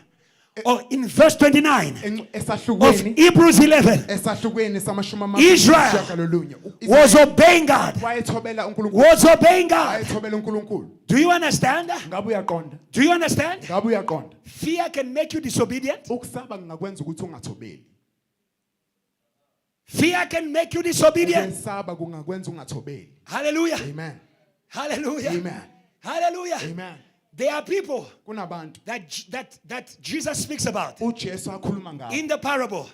or in verse 29 of Esahlukweni Hebrews 11, esahlukweni samashumi Israel amabili was obeying God. wayethobela uNkulunkulu. Was obeying God. Wayethobela uNkulunkulu. Do you understand? Ngabe uyaqonda? Do you understand? Ngabe uyaqonda? Fear can make you disobedient. Ukusaba kungakwenza ukuthi ungathobeli. Fear can make you disobedient. Ukwesaba kungakwenza ungathobeli. Hallelujah. Amen. Hallelujah. Amen. Hallelujah. Amen. There are people Kunabantu that Jesus speaks about uJesu akhuluma ngabo in the parable.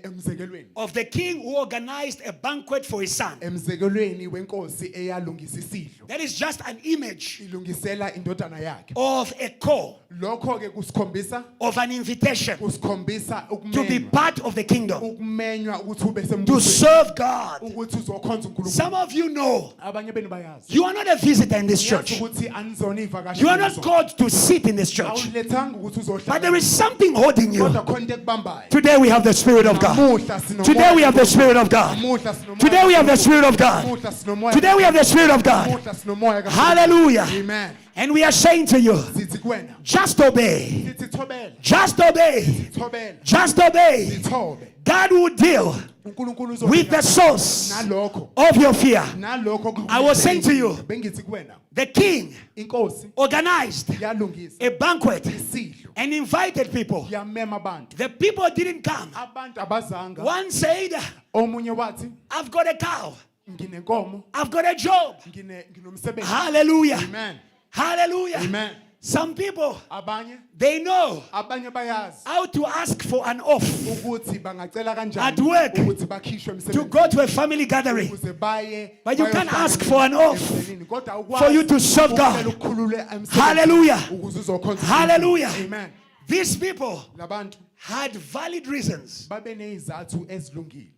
emzekelweni of the king who organized a banquet for his son. emzekelweni wenkosi eyalungisa isidlo That is just an image ilungisela indodana yakhe of a call, lokho ke kusikhombisa of an invitation kusikhombisa to be ukumenywa part of the kingdom, ukumenywa ukuthi ube to sembusweni serve God. ukuthi uzokhonza uNkulunkulu Some of you know abanye benu bayazi you are not a visitor in this Yazi church. ukuthi anizona ivakashi You are not called to sit in this church. awulethanga ukuthi But there uzohlala is something holding you. kodwa khona into ekubambayo Today we have the Spirit of God. namuhla sinomoya Today we have the Spirit of God. namuhla sinomoya Today we have the Spirit of God. namuhla sinomoya Today we have the Spirit of God. namuhla sinomoya kaNkulunkulu. Hallelujah. Amen And we are saying to you, sithi kuwena just obey. sithi thobela Just obey. thobela Just obey. thobe God will deal uNkulunkulu with the uzobhekana source nalokho of your fear. nalokho I was saying to you, bengithi kuwena the king inkosi organized yalungisa a banquet isidlo and invited people. yamema abantu The people didn't come. abantu abazanga One said, omunye wathi I've got a cow. nginenkomo I've got a job. nginomsebenzi Hallelujah. amen Hallelujah. amen Some people, abanye they know abanye bayazi how to ask for an off ukuthi bangacela At kanjani work, ukuthi bakhishwe to emsebenzini go to a family gathering. ukuze baye But you can't bayohlangana ask for an off emndenini. Kodwa ukwazi for you to serve God. ukumele ukukhulule emsebenzini Hallelujah. ukuze uzokhonza Hallelujah. amen These people labantu had valid reasons. babe nezizathu ezilungile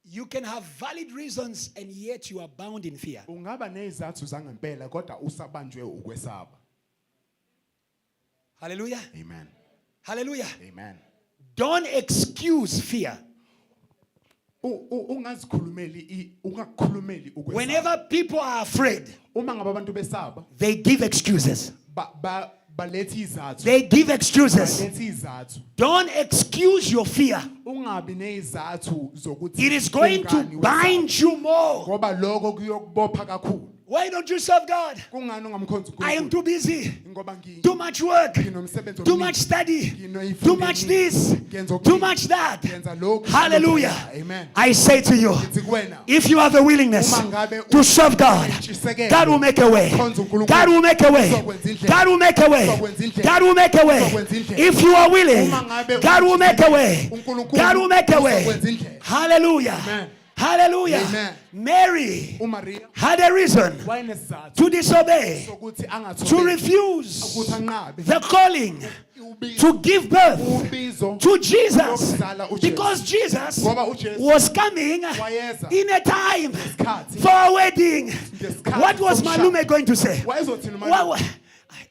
You can have valid reasons and yet you are bound in fear. ungaba nezizathu zangempela kodwa usabanjwe ukwesaba Hallelujah. amen Hallelujah. amen Don't excuse fear. ungakukhulumeli ukwesaba Whenever people are afraid, uma ngabe abantu besaba they give excuses. baletha izathu They give excuses. baletha izathu Don't excuse your fear. ungabi nezathu zokuthi It is going to ungani wesaba. bind you more. ngoba lokho kuyokubopha kakhulu Why don't you serve God? kungani ungamkhonza I am uNkulunkulu too busy. ngoba Too much work. nginomsebenzi Too omningi. much study. Nginoyifundile. Too much this. Ngenza Too okuningi. much that. Ngenza lokhu. Hallelujah. Amen. I say to you, Ngithi kuwena if you have the willingness uma ngabe to serve God, unentshisekelo, God will make a way. khonza uNkulunkulu. God will make a way. Uzokwenza indlela. God will make a way. Uzokwenza indlela. God will make a way. Uzokwenza indlela. If you are willing, Uma ngabe God will make a way. uNkulunkulu God will make a way. uzokwenza indlela. Hallelujah. Amen. Hallelujah. Amen. Mary uMaria had a reason wayenesizathu to disobey, sokuthi to angathobeli refuse ukuthi anqabe the calling ubizo to give birth ubizo to Jesus, lokuzala uJesu. because Jesus Ngoba uJesu was coming wayeza in a time ngesikhathi for a wedding. ngesikhathi What was sokushada. Malume going to say? wayezothina Well,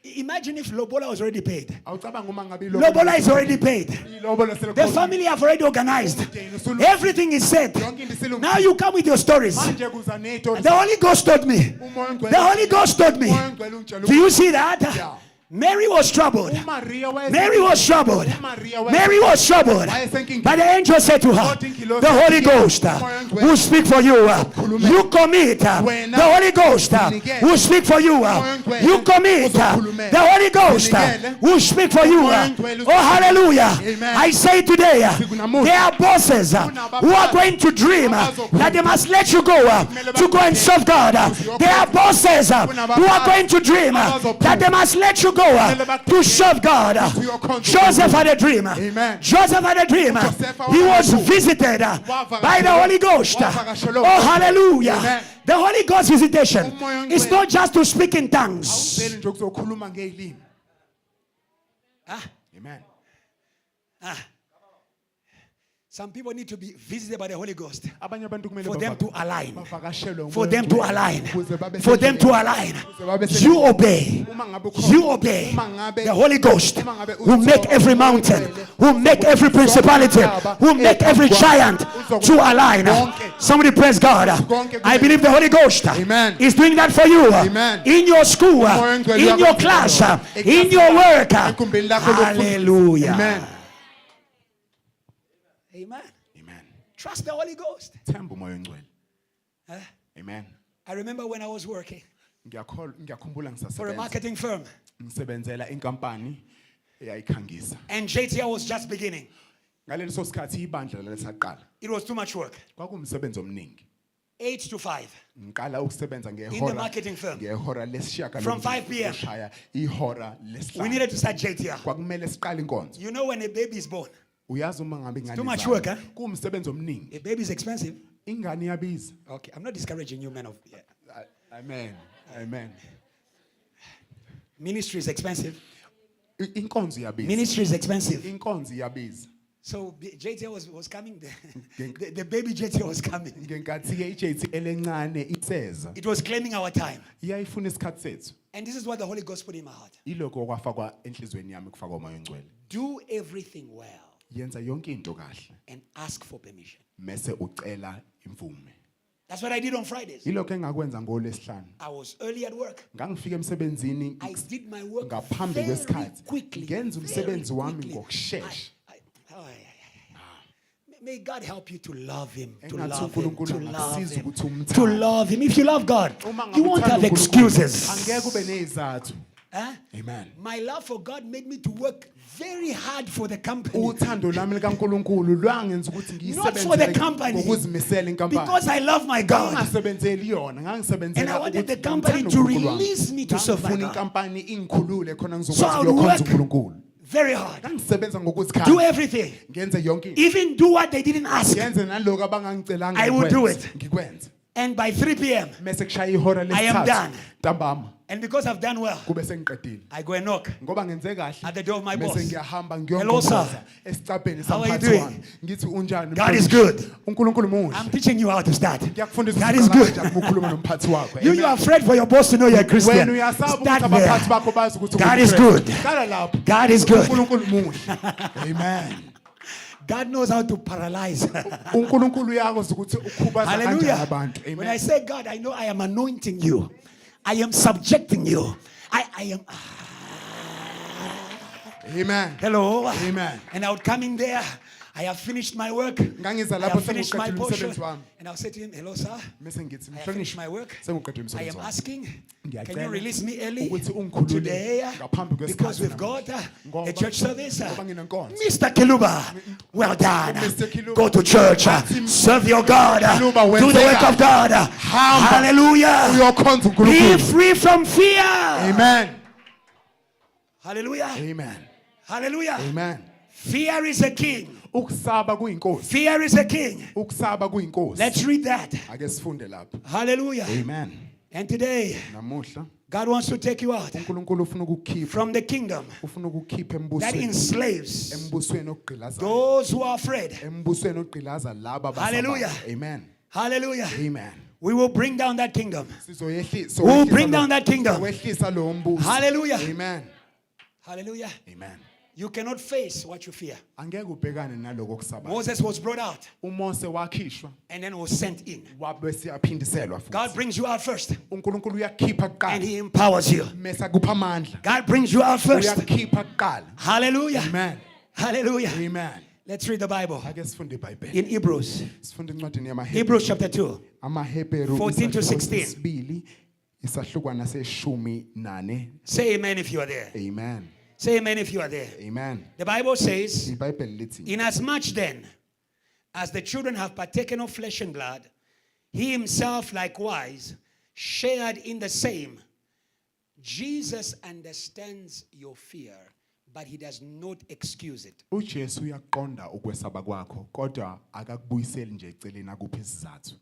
imagine if Lobola was already paid. awucabanga uma ngabe Lobola is already paid. ilobolo The selekhona. family have already organized. Everything is said. Yonke into isilungile. Now you come with your stories. manje kuza nezitori The Holy Ghost told me. umoya ongcwele The Holy Ghost told me. umoya ongcwele ungitshela Do you see that? Yeah. Mary was troubled. uMaria wayese- Mary was troubled. uMaria wayese- Mary was troubled. wayesenkingeni. But the angel said to her, the Holy Ghost will speak for you. You commit. The Holy Ghost will speak for you. You commit. The Holy Ghost will speak for you. Oh, hallelujah. I say today, there are bosses who are going to dream that they must let you go to go and serve God. There are bosses who are going to dream that they must let you go to serve God. Joseph had a dream. Amen. Joseph had a dream. He was visited by the Holy Ghost. Oh, hallelujah. Amen. The Holy Ghost visitation is not just to speak in tongues. awuseli nje ukuzokhuluma ngezilimi amen Some people need to be visited by the Holy Ghost abanye abantu kumele for them to align. bavakashelwe For umoya them to ongcwele, align. ukuze babe For them to sendleleni. align. Ukuze babe sendleleni. You obey. Uma ngabe ukhona- You obey. Uma ngabe- The Holy Ghost Uma ngabe will make every mountain, will make every principality, will make every giant to align. Somebody praise God. I believe the Holy Ghost Amen. is doing that for you. Amen. In your school, in your class, in your work. Hallelujah. Amen. Amen. Amen. Trust the Holy Ghost. Themba umoya ongcwele Huh? amen I remember when I was working ngiyakhumbula for a ngisasebenza marketing firm ngisebenzela inkampani eyayikhangisa and JTR was just beginning. ngaleso sikhathi ibandla lesaqala It was too much work. kwakuwumsebenzi omningi 8 to 5. ngiqala ukusebenza In the ngehora marketing firm. ngehora lesishaka From 5 p.m. ihora We lesihlanu needed to start JTR. kwakumele siqale inkonzo You know when a baby is born, Uyazi uma ngabe ingane too much izalwa, work, huh? kuwumsebenzi omningi. A baby is expensive. Ingane iyabiza. Okay, I'm not discouraging you, men of. Yeah. Amen. Amen. Ministry is expensive. Inkonzo iyabiza. Ministry is expensive. Inkonzo iyabiza. So JT was coming. The baby JT was coming. Ngenkathi ke iJT elencane iseza. It was claiming our time. Iyayifuna isikhathi sethu. And this is what the Holy Ghost put in my heart. Iloko okwafakwa enhlizweni yami kufakwa umoya ongcwele. Do everything well Yenza yonke into kahle and ask for permission. mase ucela imvume. That's what I did on Fridays. Iloko engakwenza ngoLwesihlanu. I was early at work. Ngangifika emsebenzini I did my work ngaphambi very kwesikhathi. quickly. Ngenza very umsebenzi wami quickly. ngokusheshsha. May God help you to love Him, to Engathi love Him, uNkulunkulu to love angasiza Him, ukuthi umthande. to love Him. If you love God, Uma ngabe you won't uthanda have uNkulunkulu, excuses. Angeke ube nezizathu. Huh? Amen. My love for God made me to work very hard for the company. Uthando lami likaNkulunkulu lwangenza ukuthi Not for the ngiyisebenzele company. ngokuzimisela inkampani. Because I love my God. Ngangisebenzeli yona, And ngangisebenzela I wanted the ukuthi company ngithande to uNkulunkulu wami. release me to serve my Ngangifuna God. inkampani ingikhulule khona So I ngizokwazi would ukukhonza work uNkulunkulu. very hard. Ngangisebenza Do ngokuzikhandla. everything. Ngenze yonke into. Even do what they didn't ask. Ngenze naloko abangangicelanga I will do ngikwenze. it. Ngikwenze. And by 3 p.m., Mase kushaya ihora I am done. Ntambama and because I've done well, kube sengiqedile. I go and knock Ngoba ngenze kahle. at the door of my boss. Mase ngiyahamba Hello, sir. ngiyonqoza esicabheni How are you samphathi doing? wami. Ngithi unjani? God is good. uNkulunkulu muhle. I'm teaching you how to start. Ngiyakufundisa God is good. ukukhuluma nomphathi wakho. You are afraid for your boss to know you're a Christian. Wena uyasaba Start ukuthi abaphathi there. bakho bazi ukuthi God is ungumKristu. good. Qala lapho. God is good. uNkulunkulu muhle. Amen. God knows how to paralyze. uNkulunkulu uyakwazi ukuthi ukhubaza kanjani Hallelujah. abantu. When Amen. I say God, I know I am anointing you. I am subjecting you. I am. Amen. Hello. Amen. And I would come in there. I have finished my work. Ngangiza I lapho have finished my sengiqedile portion. umsebenzi wami. And I'll say to him, hello, sir. Mese ngithi I have finished my work. sengiqedile I am umsebenzi wami. asking, can you Ngiyacela release me early ukuthi ungikhulule today? ngaphambi kwesikhathi Because we've namuhla. got a Ngoba- church service. ngoba nginenkonzo. Mr. Kiluba, well done. Mr. Kiluba, Go to church. Serve your God. Kiluba, Do the work wenzeka. of God. Hallelujah. Uyokhonza Be uNkulunkulu. free from fear. Amen. Hallelujah. Amen. Hallelujah. Amen. Fear is a king. Ukusaba kuyinkosi. Fear is a king. Ukusaba kuyinkosi. Let's read that. Ake sifunde lapho. Hallelujah. Amen. And today, Namuhla God wants to take you out uNkulunkulu ufuna ukukhipha from the kingdom ufuna ukukhipha that embusweni enslaves embusweni ogqilaza those who are afraid. embusweni ogqilaza laba Hallelujah. abasabayo. Amen. Hallelujah. Amen. We will bring down that kingdom. Sizoyehlisa We'll bring down that kingdom. wehlisa lo mbuso. Hallelujah. Amen. Hallelujah. Amen. You cannot face what you fear. Angeke ubhekane naloko kusaba. Moses was brought out uMose wakhishwa and then was sent in. wabe siyaphindiselwa futhi. God brings you out first uNkulunkulu uyakhipha and kuqala He empowers you. mase akupha amandla. God brings you out first. Uyakhipha kuqala. Hallelujah. Amen. Hallelujah. Amen. Let's read the Bible Ake sifunde iBhayibheli. in Hebrews. Sifunde incwadi yamaHebrew. Hebrews chapter 2. AmaHebheru 14 to 16. isibili isahlukwana seshumi nane. Say amen if you are there. Amen. Say amen if you are there. Amen. The Bible says, iBhayibheli lithi inasmuch then as the children have partaken of flesh and blood, He Himself likewise shared in the same. Jesus understands your fear, but He does not excuse it. uJesu uyaqonda ukwesaba kwakho kodwa akakubuyiseli nje eceleni akuphi isizathu.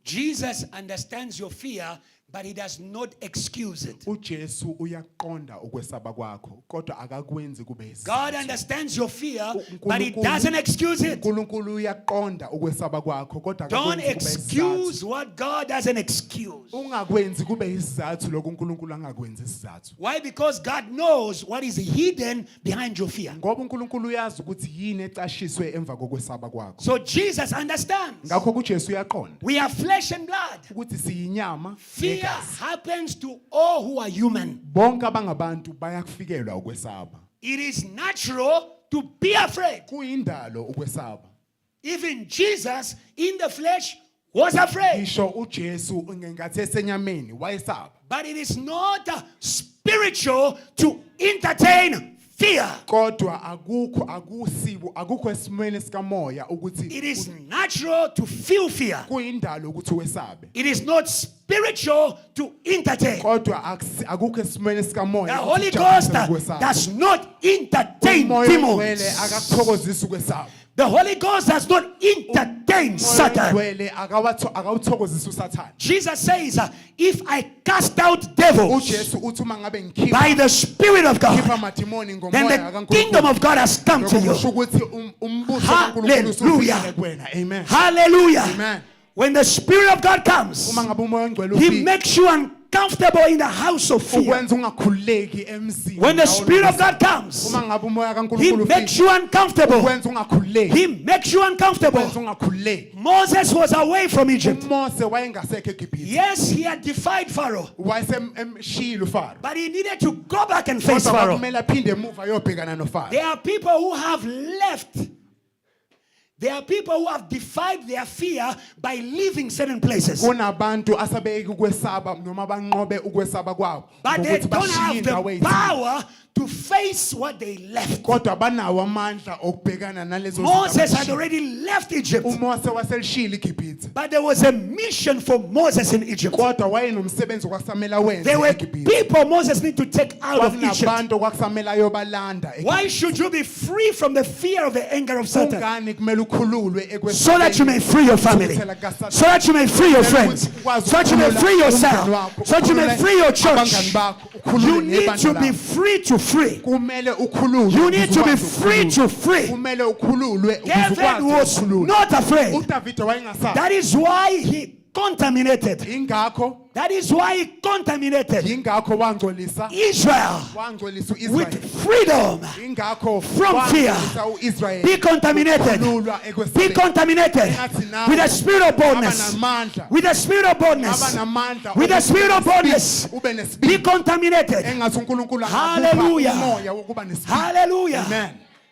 Jesus understands your fear, but He does not excuse it. uJesu uyaqonda ukwesaba kwakho kodwa akakwenzi kube isizathu. God understands your fear, but He uNkulunkulu- doesn't excuse it. uNkulunkulu uyaqonda ukwesaba kwakho kodwa Don't akakwenzi kube excuse isizathu. what God doesn't excuse. Ungakwenzi kube isizathu lokho uNkulunkulu angakwenzi isizathu. Why? Because God knows what is hidden behind your fear. Ngoba uNkulunkulu uyazi ukuthi yini ecashiswe emva kokwesaba kwakho. So Jesus understands. Ngakho uJesu uyaqonda We are flesh and blood. ukuthi siyinyama Fear negazi. happens to all who are human. Bonke abangabantu bayakufikelwa ukwesaba. It is natural to be afraid. Kuyindalo ukwesaba. Even Jesus in the flesh was afraid. Ngisho uJesu ngenkathi esenyameni wayesaba. But it is not spiritual to entertain fear. Kodwa akukho esimweni sikamoya ukuthi It is natural to feel fear. kuyindalo ukuthi wesabe. It is not spiritual spiritual to entertain. kodwa akukho esimweni The sikamoya Holy Ghost does not entertain demons. akakuthokozisa ukwesaba. The Holy Ghost does not entertain Satan. akawuthokozisa usathane. Jesus says, if I cast out devils uJesu uthi uma ngabe ngikhipha by the Spirit of God, amadimoni then ngomoya the kingdom of God has come to you. kusho ukuthi umbuso kaNkulunkulu Hallelujah. usufike kuwena. Amen. Hallelujah. Amen. When the Spirit of God comes, Uma ngabe umoya ongcwele He ufika, makes you uncomfortable in the house of fear. ukwenza ungakhululeki emzini. When the Spirit of God comes, uma ngabe umoya He kaNkulunkulu makes ufika, you uncomfortable. ukwenza ungakhululeki. He makes you uncomfortable. ukwenza ungakhululeki. Moses was away from Egypt. uMose wayengasekho eGibhithe. Yes, he had defied Pharaoh, wayesemshilo uFaro. but he needed to go back and face Kodwa Pharaoh. kumele aphinde emuva ayobhekana noFaro. There are people who have left. There are people who have defied their fear by leaving certain places. kunabantu asabeki ukwesaba noma banqobe ukwesaba kwabo But they ukuthi don't bashiye have indawo the ethile. power to face what they left. kodwa banawo amandla okubhekana nalezo Moses had zinto. already left Egypt, uMose waselishila iGibhithe. but there was a mission for Moses in Egypt. kodwa wayenomsebenzi okwasamela wenze There were eGibhithe. people Moses need to take out of Egypt. kwakunabantu okwasamela yobalanda Why should you be free from the fear of the anger of Satan? kungani kumele ukhululwe So that you may free your family, so that you may free your friends, so that you may free yourself, so that you may free your church. You need to be free to free. kumele ukhululwe. You need to be free to free. kumele ukhululwe David was not afraid. uDavide wayengasabi. That is why he contaminated. ingakho That is why he contaminated ingakho wangcolisa Israel wangcolisa uIsrael. with freedom. ingakho From fear. wangcolisa uIsrael. Be contaminated. Ukhululwa Be ekwesabeni. contaminated Engathi nawe with the spirit of boldness, abanamandla. with the spirit of boldness, abanamandla with the spirit of boldness. ube Be nesibindi. contaminated. engathi uNkulunkulu angakupha Hallelujah. umoya wokuba nesibindi. Hallelujah. Amen.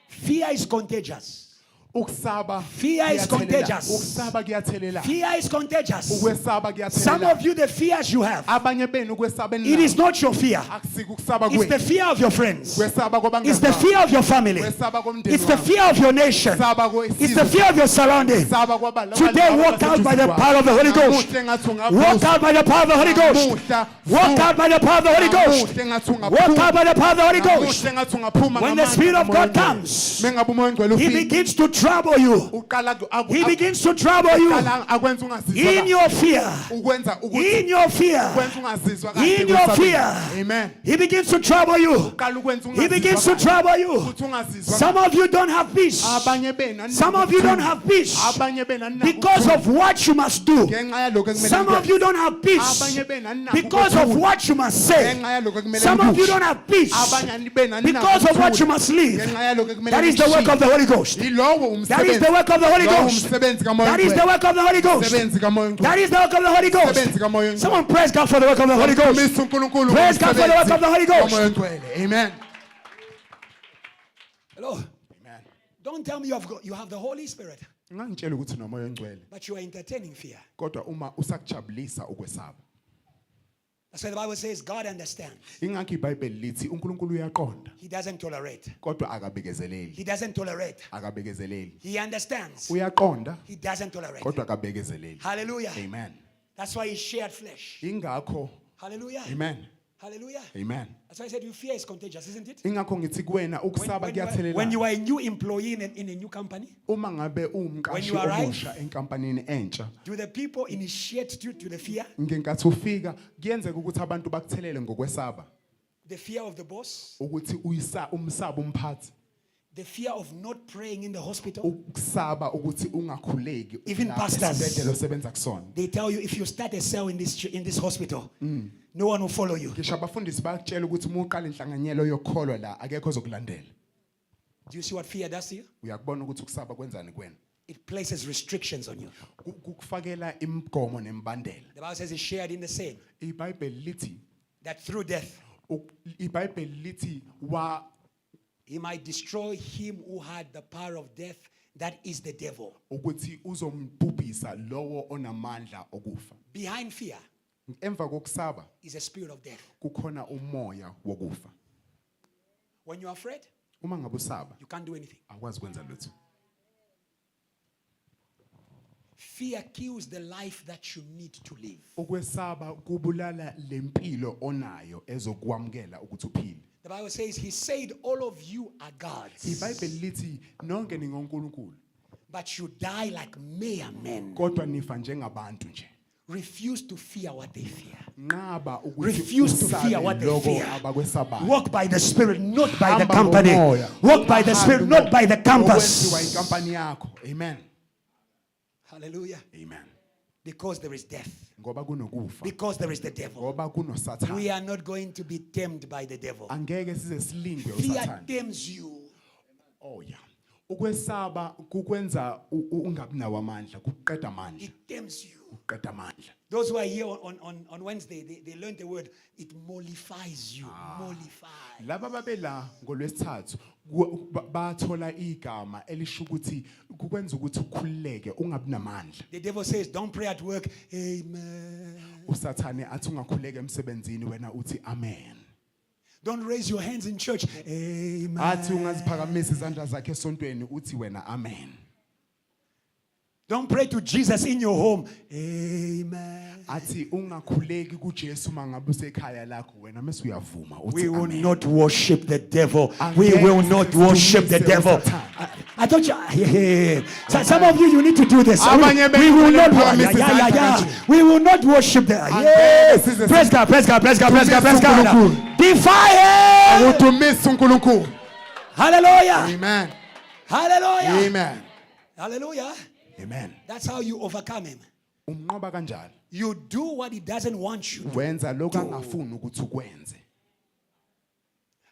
Fear is contagious. ukusaba Fear is kuyathelela. contagious. ukusaba kuyathelela. Fear is contagious. ukwesaba Some kuyathelela. of you, the fears you have, abanye benu ukwesaba it is not your fear. akusiko ukusaba It's the kwenu. fear of your friends. Kwesaba kwabangani It's the bakho. fear of your family. Kwesaba komndeni It's the wakho. fear of your nation. Kwesaba kwesizwe. It's the fear of your surrounding. Kwesaba kwaba- Today, walk out by the power of the Holy Ghost. Namuhla engathi ungaphuza. Walk out by the power of the Holy Ghost. Namuhla Walk out by the power of the Holy Ghost. Namuhla engathi Walk ungaphuma. out by the power of the Holy Ghost. Namuhla engathi ungaphuma When the ngamandla Spirit of kaMoya God Ongcwele. comes, Mengabe umoya ongcwele He ufika, begins to trouble you. uqala He begins to trouble you uqala akwenza ungazizwa in kahle. your fear. ukwenza ukuthi In your fear. ukwenza ungazizwa kahle In your kwesabeni. fear. Amen. He begins to trouble you. uqala ukwenza He begins to ungazizwa kahle. trouble you. Ukuthi ungazizwa Some kahle. of you don't have peace. abanye benu Some of you don't have peace abanye benu aninako because ukuthula. of what you must do. ngenxa yalokho ekumele Some of nikwenze. you don't have peace abanye benu aninako because of ukuthula. what you must say. ngenxa yalokho ekumele Some of you nikusho. don't have peace abanye benu aninako because of what ukuthula. you must leave. ngenxa yalokho ekumele That is the work of the Holy Ghost. Yilowo That is umsebenzi. the work of the Holy Lowo Ghost. umsebenzi kaMoya That is the Ongcwele. work of the Holy Ghost. Umsebenzi kaMoya Ongcwele. That is the work of the Holy Ghost. Umsebenzi kaMoya Ongcwele. Someone praise God for the work of the Holy Ghost. Misa uNkulunkulu Praise God for the work of the Holy Ghost. kaMoya Ongcwele. Amen. Hello. Amen. Don't tell me you have the Holy Spirit, Ngangitshela ukuthi nomoya ongcwele but you are entertaining fear. kodwa uma usakujabulisa ukwesaba. That's why the Bible says God understands. Ingakho iBhayibheli lithi uNkulunkulu uyaqonda He doesn't tolerate. kodwa akabekezeleli. He doesn't tolerate. Akabekezeleli. He understands. Uyaqonda He doesn't tolerate. kodwa akabekezeleli. Hallelujah. Amen. That's why he shared flesh. Ingakho Hallelujah. Amen. Hallelujah. Amen. That's why I said your fear is contagious, isn't it? Ingakho ngithi kuwena ukusaba When kuyathelela. you are a new employee in a new company, Uma ngabe When uwumqashi you arrive- omusha enkampanini entsha do the people initiate you to the fear? ngenkathi ufika kuyenzeka ukuthi abantu bakuthelele ngokwesaba The fear of the boss? ukuthi umsaba umphathi The fear of not praying in the hospital? ukusaba ukuthi ungakhuleki Even lapho pastors. esibhedlela osebenza kusona. They tell you if you start a cell in this hospital, no one will follow you. Ngisho abafundisi bayakutshela ukuthi uma uqala inhlanganyelo yokholwa la akekho ozokulandela. Do you see what fear does to you? Uyakubona ukuthi ukusaba kwenzani kuwena. It places restrictions on you. Kukufakela imigomo nemibandela. The Bible says it's shared in the same. iBhayibheli lithi That through death, iBhayibheli lithi he might destroy him who had the power of death, that is the devil. ukuthi uzombhubhisa lowo onamandla okufa. Behind fear Emva kokusaba is a spirit of death. kukhona umoya wokufa. When you're afraid, Uma ngabe usaba you can't do anything. akwazi kwenza lutho. Fear kills the life that you need to live. Ukwesaba kubulala lempilo onayo ezokwamkela ukuthi uphile. The Bible says, He said, all of you are gods, iBhayibheli lithi nonke ningonkulunkulu but you die like mere men. kodwa nifa njengabantu nje. Refuse to fear what they fear. Nqaba ukuthi Refuse to usabe fear what they lokho fear. abakwesabayo. Walk by the Spirit, not by the Hamba company. ngomoya. Walk by the Spirit, not by the Okwenziwa campus. inkampani yakho. Amen. Hallelujah. Amen. Because there is death. Ngoba kunokufa. Because there is the devil. Ngoba kunoSathane. We are not going to be tamed by the devil. Angeke size silingwe Fear uSathane. tames you. Oh yeah. Ukwesaba kukwenza ungabi nawo amandla, kuqeda amandla. It tames you. Uqeda amandla. Those who are here on Wednesday, they learned the word. It mollifies you. Mollify. Laba babela ngolwesithathu bathola igama elisho ukuthi kukwenza ukuthi ukhululeke ungabi namandla. The devil says, don't pray at work. Amen. uSathane athi ungakhuleka emsebenzini wena uthi amen. Don't raise your hands in church. Amen. Athi ungaziphakamisa izandla zakhe esontweni uthi wena amen. Don't pray to Jesus in your home. Amen. Athi ungakhuleki kuJesu mangabe usekhaya lakho wena mase uyavuma uthi We will amen. not worship the devil. We will not worship the devil. I thought you, so some of you need to do this. We will not We will not worship the yes. Praise God, praise God, praise God, praise God, praise God. Be fire. Utumisa uNkulunkulu. Hallelujah. Amen. Hallelujah. Amen. Hallelujah. Amen. That's how you overcome him. Umnqoba kanjalo. You do what he doesn't want you to. Wenza lokho angafuni ukuthi ukwenze.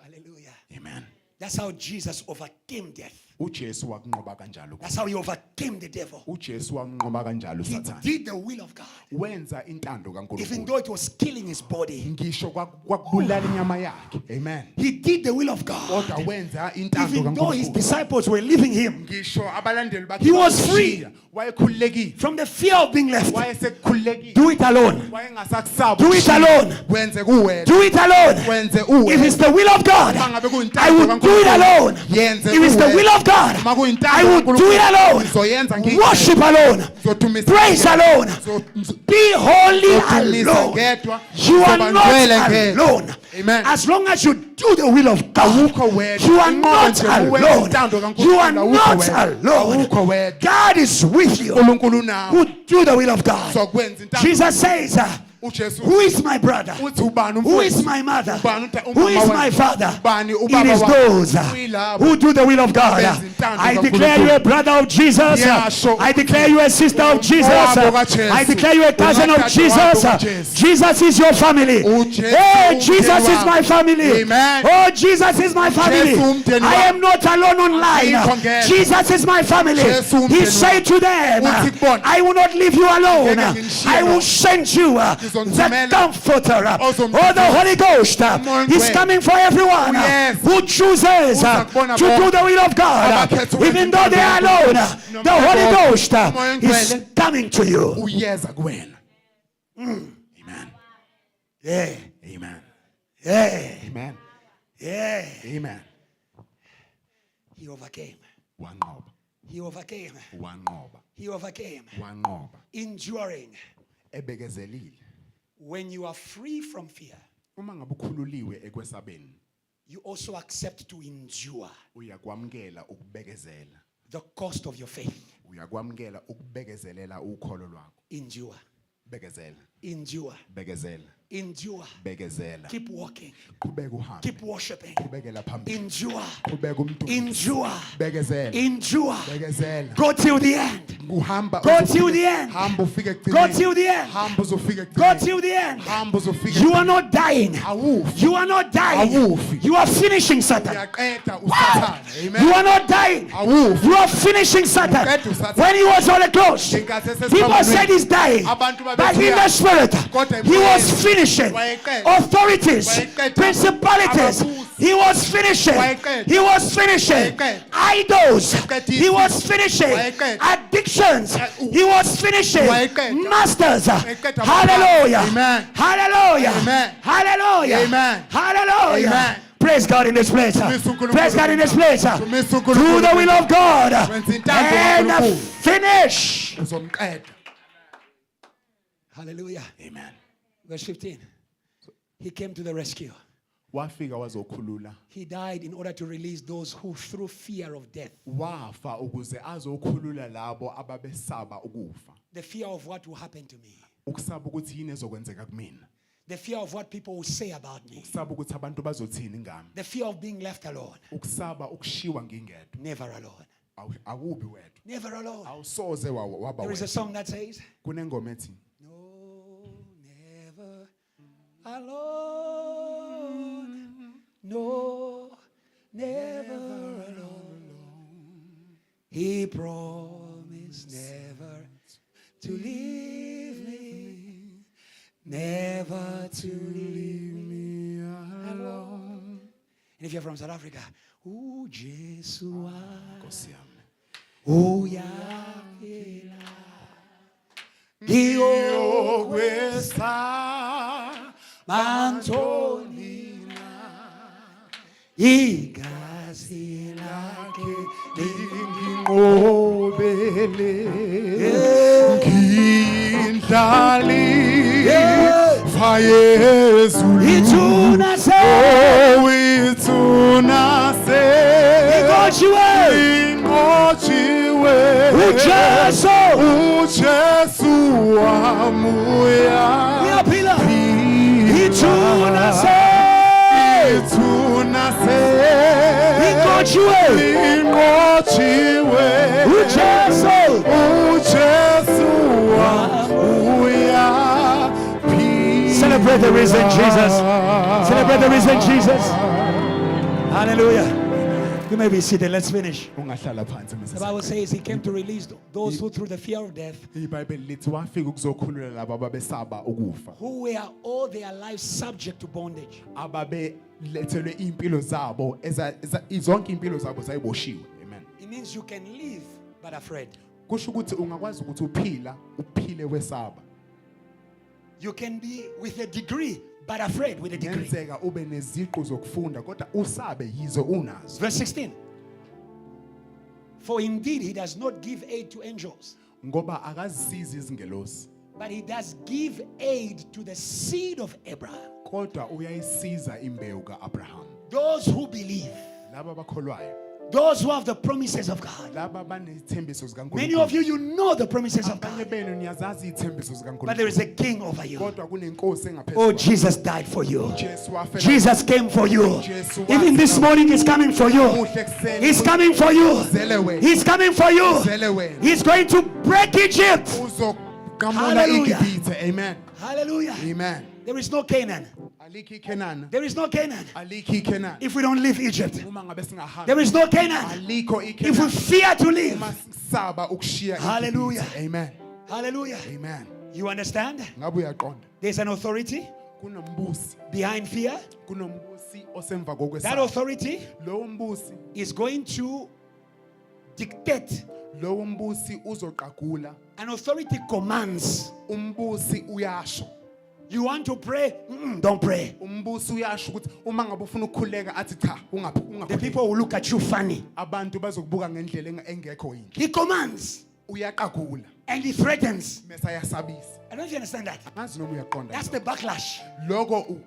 Hallelujah. Amen. That's how Jesus overcame death. uJesu wakunqoba kanjalo. That's how he overcame the devil. uJesu wanqoba kanjalo He uSathane. did the will of God. Wenza intando Even kaNkulunkulu. though it was killing his body, Ngisho kwakubulala inyama yakhe. Amen. he did the will of God. Kodwa wenza intando Even though his kaNkulunkulu. disciples were leaving him Ngisho abalandeli bakhe He was free. wayekhululekile. from the fear of being left. Wayesekhululekile. Do it alone. Wayengasakusabi. Do it alone. Wenze kuwena. Do it alone. Wenze uwena. If it's the will of God, Mangabe kuyintando I will do it kaNkulunkulu. alone. Yenze If it's the uwena. will of God, Uma kuyintando I will do it alone. Ngizoyenza ngiyedwa. Worship alone. Ngizothumisa Praise ngedwa. alone. Ngizo- Be holy Ngizothumisa alone. ngedwa. You are Ngizoba not ngcwele ngedwa. alone. Amen. As long as you do the will of God, Awukho wedwa. you are Inqobo not nje uwenza alone. intando kaNkulunkulu. You are Awukho not wedwa. alone. Awukho wedwa. God is with you. uNkulunkulu nawe. Who do the will of God. Zokwenza intando. Jesus says, uJesu who is my brother? uthi ubani Who umfowethu? is my mother? Ubani Who is umama my wami? father? Ubani It ubaba is wami? those Uyilabo. who do the will of God. Abenza intando I kaNkulunkulu. declare you a brother of Jesus. Yasho. I declare you a sister of Jesus. Umfowabo kaJesu. I declare you a cousin of Umadade Jesus. wakho kaJesu. Jesus is your family. uJesu Hey, Jesus umndeni is my wakho. family. Amen. Oh, Jesus is my family. uJesu umndeni I wakho. am not alone online. Ayikho ngedwa. Jesus is my family. uJesu He umndeni said to them, Uthi kubona. I will not leave you alone. Ngeke nginishiye I will lona. send you the Ngizonithumela. comforter. Ozomthumela. Oh, the Holy Ghost Umoya is Ngcwele. coming for everyone Yes. who chooses Uza kubona to do bonke. the will of God. Abakhethiwe Even though they are alone, Noma the Holy bonke. Ghost Umoya is Ngcwele. coming to you. uyeza kuwena. Amen. Yeah, Amen. yeah, Amen. yeah. Amen. He overcame. Wanqoba. He overcame. Wanqoba. He overcame. Wanqoba. Enduring. Ebekezelile. When you are free from fear, Uma ngabe ukhululiwe ekwesabeni, you also accept to endure uyakwamkela ukubekezela. the cost of your faith. Uyakwamkela ukubekezelela ukholo lwakho. Endure. Bekezela. Endure. Bekezela. Endure. Bekezela. Keep walking. Qhubeka uhambe. Keep worshiping. Qhubekela phambili. Endure. Qhubeka umntu. Endure. Bekezela. Endure. Bekezela. Go till the end. Uhamba. Go till the end. Hamba ufike Go ekugcineni. till the end. Hamba uzofika Go ekugcineni. till the end. Hamba uzofika You are not dying. Awufi. You are not dying. Awufi. You are finishing Satan. Uyaqeda uSathane. Amen. You are not dying. Awufi. You are finishing Satan. Uqeda uSathane. When he was on the cross, Ngenkathi esesibambweni. people said he's dying. Abantu babethi But in the spirit, Kodwa he was emoyeni. finishing Wayeqeda. authorities, Wayeqeda. principalities. Ababusi. He was finishing. Wayeqeda. He was finishing Wayeqeda. idols. Wayeqeda. He was finishing Wayeqeda. addictions. He was finishing Wayeqeda. masters. Wayeqeda. Hallelujah. Amen. Hallelujah. Amen. Hallelujah. Amen. Hallelujah. Amen. Praise God in this place. Tumisa uNkulunkulu. Praise God in this place. Tumisa uNkulunkulu. Do the will of God Wenza intando and kaNkulunkulu. finish. Uzomqeda. Hallelujah. Amen. Verse 15. He came to the rescue. Wafika wazokhulula. He died in order to release those who through fear of death. Wafa ukuze azokhulula labo ababesaba ukufa. The fear of what will happen to me. Ukusaba ukuthi yini ezokwenzeka kumina. The fear of what people will say about me. Ukusaba ukuthi abantu bazothini ngami. The fear of being left alone. Ukusaba ukushiwa ngingedwa. Never alone. Awubi wedwa. Never alone. Awusoze waba There is a wedwa. song that says, Kunengoma ethi no, never alone. No, never alone. He promised never to leave me, never to leave me alone. And if you're from South Africa, ooh, Jesus, Nkosi yami. uyaphila. Ngiyokwesa Mantolina, igazi lakhe ngingqobele ngindlali fayezulu ithuna se owithuna se ingotshiwe uJesu wamuya uyaphila ithuna se ingotshiwe uJesu wamuya. Celebrate the risen Jesus. Celebrate the risen Jesus. Hallelujah. You may be seated. Let's finish. Ungahlala phansi The Bible says he came to release those who through the fear of death, iBhayibheli lithi wafika ukuzokhulula labo ababesaba ukufa, who were all their lives subject to bondage. ababelethelwe impilo zabo zonke impilo zabo zayiboshiwe. Amen. It means you can live but afraid. Kusho ukuthi ungakwazi ukuthi uphile wesaba. You can be with a degree but afraid with a degree. Ngenzeka ube neziqu zokufunda kodwa usabe yizo unazo. Verse 16. For indeed he does not give aid to angels, Ngoba akazisizi izingelosi, but he does give aid to the seed of Abraham, kodwa uyayisiza imbewu kaAbraham. those who believe, Laba abakholwayo, those who have the promises of God. laba abanezithembiso zikaNkulunkulu. Many of you know the promises of Abanye God, benu niyazazi izithembiso but there zikaNkulunkulu. is a king over you. Kodwa kunenkosi engaphezulu. Oh, Jesus died for you. Jesu wafela. Jesus came for you. Jesu Even this morning he's coming for you. Muhle kuseni. He's coming for you. Uzele wena. He's coming for you. Uzele wena. He's going to break Egypt. Uzoqamula Hallelujah. iGibhithe. Amen. Hallelujah. Amen. There is no Canaan. Alikho iKenani. There is no Canaan Alikho iKenani. if we don't leave Egypt. Uma ngabe singahambi. There is no Canaan Alikho if we iKenani. fear to leave. Uma sisaba ukushiya Hallelujah. iGibhithe. Amen. Hallelujah. Amen. You understand? Ngabe uyaqonda. There's an authority Kunombusi. behind fear. Kunombusi osemva That kokwesaba. authority Lowo mbusi, is going to dictate. lowo mbusi uzoqagula. An authority commands. Umbusi uyasho. You want to pray? Don't pray. Umbusi uyasho ukuthi uma ngabe ufuna ukukhuleka athi cha, The ungakhuleki. people will look at you funny. Abantu bazokubuka ngendlela engekho yinhle. He commands Uyaqagula, and he threatens. mase ayasabisa. I don't know if you understand that. Ngazi noma uyaqonda. That's the backlash. Lokho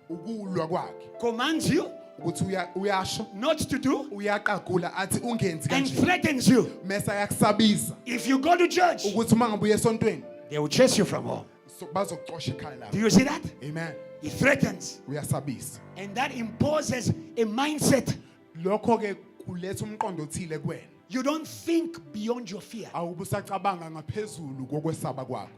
ukulwa kwakhe. Commands you Ukuthi uyasho, not to do uyaqagula athi ungenzi and kanje. threatens you. Mase ayakusabisa If you go to church, ukuthi uma ngabe uye esontweni, they will chase you from home. bazokuxosha ekhaya Do lapho. you see that? Amen. He threatens. Uyasabisa. And that imposes a mindset. Lokho ke kuletha umqondo othile kuwena. You don't think beyond your fear. Awubusacabanga ngaphezulu kokwesaba kwakho.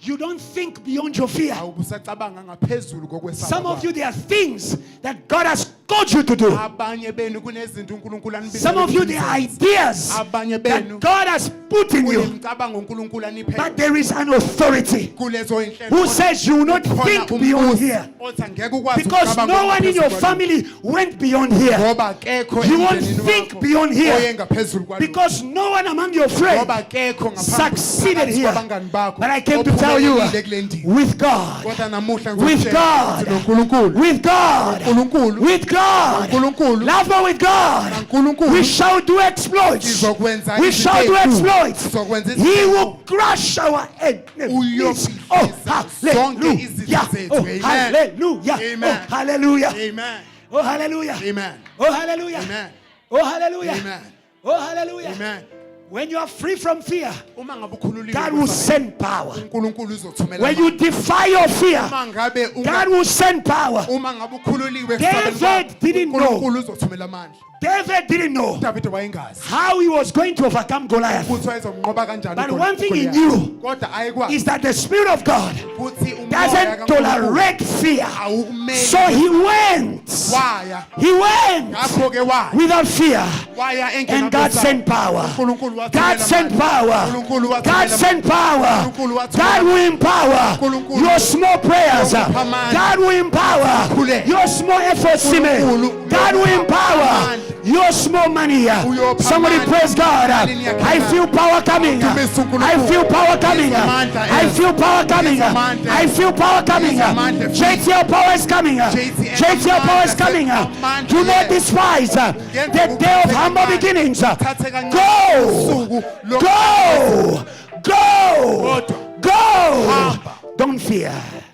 You don't think beyond your fear. Awubusacabanga ngaphezulu kokwesaba Some of you, kwakho. there are things that God has called you to do. Abanye benu kunezinto uNkulunkulu anibizele. Some of you, there are ideas Abanye that benu God has put in you. kunemicabango uNkulunkulu aniphe. But there is an authority Kulezo inhlelo who says you will not think beyond here. othi angeke ukwazi Because ukucabanga no one in your ngaphezulu kwalokho. family went beyond here. Ngoba akekho You won't emndenini think wakho beyond here. oye ngaphezulu kwalokho. Because no one among your friends Ngoba akekho ngaphambi succeeded phakathi here. kwabangani bakho But I came to tell you, ophumelelile kule ndima. with God, Kodwa namuhla with ngizokutshela God, ukuthi noNkulunkulu, with God, uNkulunkulu, with God, God, uNkulunkulu love more with God, uNkulunkulu we shall do exploits. sizokwenza We izinto shall do ezinkulu. exploits. Sizokwenza He izinto will crush our enemies. Oh, zonke izitha hallelujah. zethu. Oh, Amen. hallelujah. Amen. Oh, hallelujah. Amen. Oh, hallelujah. Amen. Oh, hallelujah. Amen. Oh, hallelujah. Amen. Oh, hallelujah. Amen. When you are free from fear, Uma ngabe ukhululile God will kwesaba, send power. uNkulunkulu uzothumela When you amandla. defy your fear, Uma ngabe God will send power. uma ngabe ukhululiwe David esabeni kwakho, didn't know. uNkulunkulu uzothumela amandla. David didn't know uDavide wayengazi how he was going to overcome Goliath. ukuthi wayezomnqoba kanjani But uGoliath. one thing he knew Kodwa ayekwazi is that the Spirit of God ukuthi umoya doesn't kaNkulunkulu tolerate fear. awumeli. So he went. Waya. He went Ngakho-ke waya. without fear. Waya And God sent power. uNkulunkulu wathumela God sent amandla. power. uNkulunkulu wathumela God sent power. uNkulunkulu wathumela God will empower uNkulunkulu your small prayers. uyokupha amandla. God will empower Ukhuleka. your small efforts. uNkulunkulu God will uyokupha empower amandla. your small money. Uyopha Somebody amandla. praise God. Imali I yakhe. feel power coming. Dumisa uNkulunkulu. I feel power coming. Yiza amandla I eza. feel power coming. Yiza amandla I eza. feel power coming. Yiza amandla eza. JTL power is coming. JTL power is coming. amandla Do not eza. despise the day of humble beginnings. Go. Go. Go. Go. Don't fear.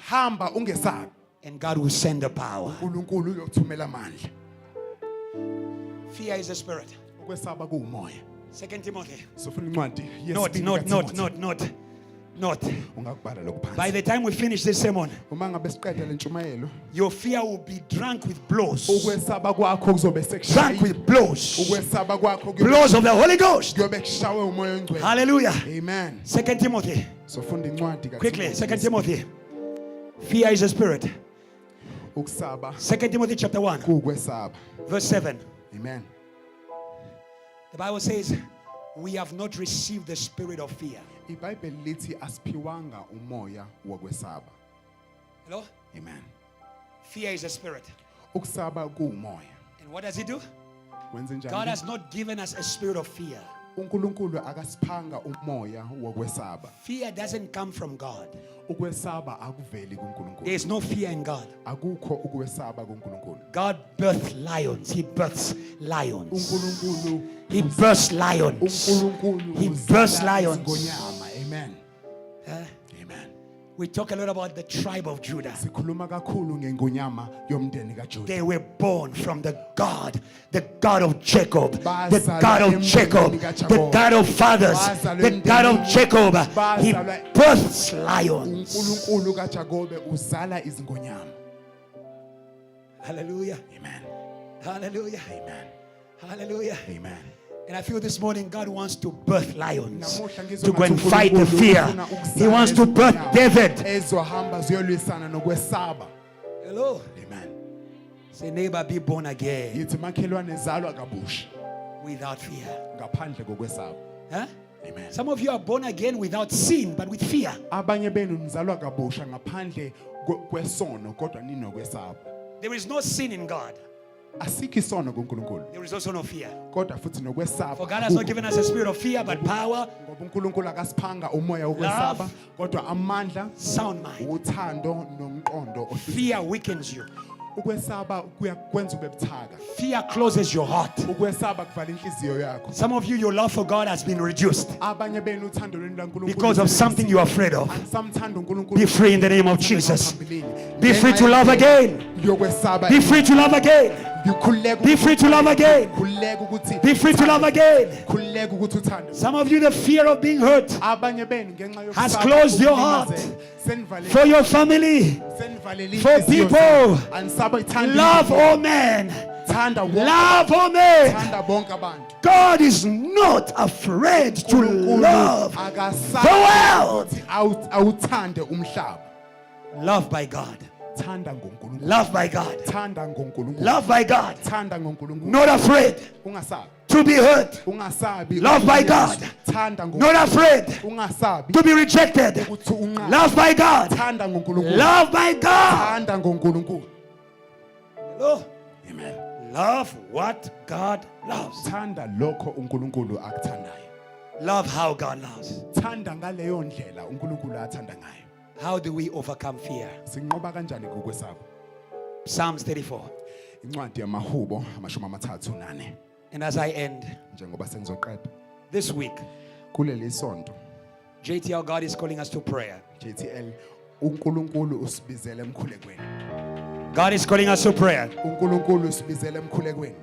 Hamba ungesabi. And God will send the power. uNkulunkulu uyokuthumela amandla. Fear is a spirit. Ukwesaba kuumoya. 2 Timothy. Sofuna incwadi Not. yesibili ungakubhala lokhu By phansi. the time we finish this sermon, Uma ngabe siqeda le ntshumayelo, your fear will be drunk with blows. ukwesaba kwakho kuzobe Drunk sekushaye. with blows. Ukwesaba kwakho Blows of the Holy Ghost. kuyobe kushawe umoya ongcwele. Hallelujah. Amen. 2 Timothy. Sofunda incwadi Quickly, 2 Timothy. Fear is a spirit. Ukusaba 2 Timothy chapter 1, kuukwesaba. verse 7. Amen. The Bible says, we have not received the spirit of fear. iBhayibheli lithi asiphiwanga umoya wokwesaba. Hello? Amen. Fear is a spirit. Ukusaba kuumoya. And what does he do? Wenze God njani? has not given us a spirit of fear. uNkulunkulu akasiphanga umoya wokwesaba. Fear doesn't come from God. Ukwesaba akuveli kuNkulunkulu. There is no fear in God. Akukho ukwesaba kuNkulunkulu. God births lions. He births lions. uNkulunkulu He births lions. uNkulunkulu He uzala births lions. izingonyama. Amen. Huh? Amen. We talk a lot about the tribe of Judah. Sikhuluma kakhulu ngengonyama yomndeni kaJuda. They were born from the God of Jacob, the Bazalwa God of emndenini Jacob, the kaJakobe. God of fathers, Bazalwa the God of emndenini. Jacob. He Bazalwa- births lions. uNkulunkulu kaJakobe uzala izingonyama. Hallelujah. Amen. Hallelujah. Amen. Hallelujah. Amen. And I feel this morning God wants to birth lions Namuhla ngizwa to go and ngathi fight the uNkulunkulu fear. ufuna ukuzala He wants to birth izingonyama David. ezohamba ziyolwisana nokwesaba. Hello. Amen. Say, neighbor, be born again Yithi makhelwane ezalwa kabusha without fear. ngaphandle kokwesaba. Huh? Amen. Some of you are born again without sin, but with fear. Abanye benu nizalwa kabusha ngaphandle kwesono kodwa ninokwesaba. There is no sin in God. Asikho isono kuNkulunkulu There is also no fear. kodwa futhi nokwesaba. For God has not given us a spirit of fear, but power, Ngoba uNkulunkulu akasiphanga umoya wokwesaba Love. kodwa amandla, sound mind. uthando nomqondo ohlukile. Fear weakens you. Ukwesaba kuyakwenza ube buthaka. Fear closes your heart. Ukwesaba kuvala inhliziyo yakho. Some of you, your love for God has been reduced Abanye benu uthando lwenu laNkulunkulu because of something you're afraid of. Angisamthanda uNkulunkulu. Be free in the name of Jesus. Phambilini. Be free to love again. Yokwesaba. Be free to love again. Khululeka Be free to love again. Khululeka ukuthi Be free to love again. Khululeka ukuthi uthande. Some of you, the fear of being hurt Abanye benu ngenxa has yokusaba closed your ukulimazeka. heart Senivalele- for your family. senivalele For inhliziyo people. zenu. Anisaba ithanda Love inhliziyo. all men. Thanda wonke- Love all men. thanda bonke abantu. God is not afraid to uNkulunkulu love akasabi the world. ukuthi awuthande umhlaba. Love by God. Thanda ngoNkulunkulu. Love by God. Thanda ngoNkulunkulu. Love by God. Thanda ngoNkulunkulu. Not afraid Ungasabi. to be hurt. Ungasabi. Love by God. Thanda ngoNkulunkulu. Not afraid Ungasabi. to be rejected. ukuthi unqabe. Love by God. Thanda ngoNkulunkulu. Love by God. Thanda ngoNkulunkulu. Hello. Amen. Love what God loves. Thanda lokho uNkulunkulu akuthandayo. Love how God loves. Thanda ngaleyo ndlela uNkulunkulu athanda ngayo. How do we overcome fear? Sinqoba kanjani kokwesaba? Psalms 34. incwadi yamahubo amashumi amathathu nane. And as I end, Njengoba sengizoqeda this week, kuleli sonto JTL, God is calling us to prayer. JTL uNkulunkulu usibizele emkhulekweni. God is calling us to prayer. uNkulunkulu usibizele emkhulekweni.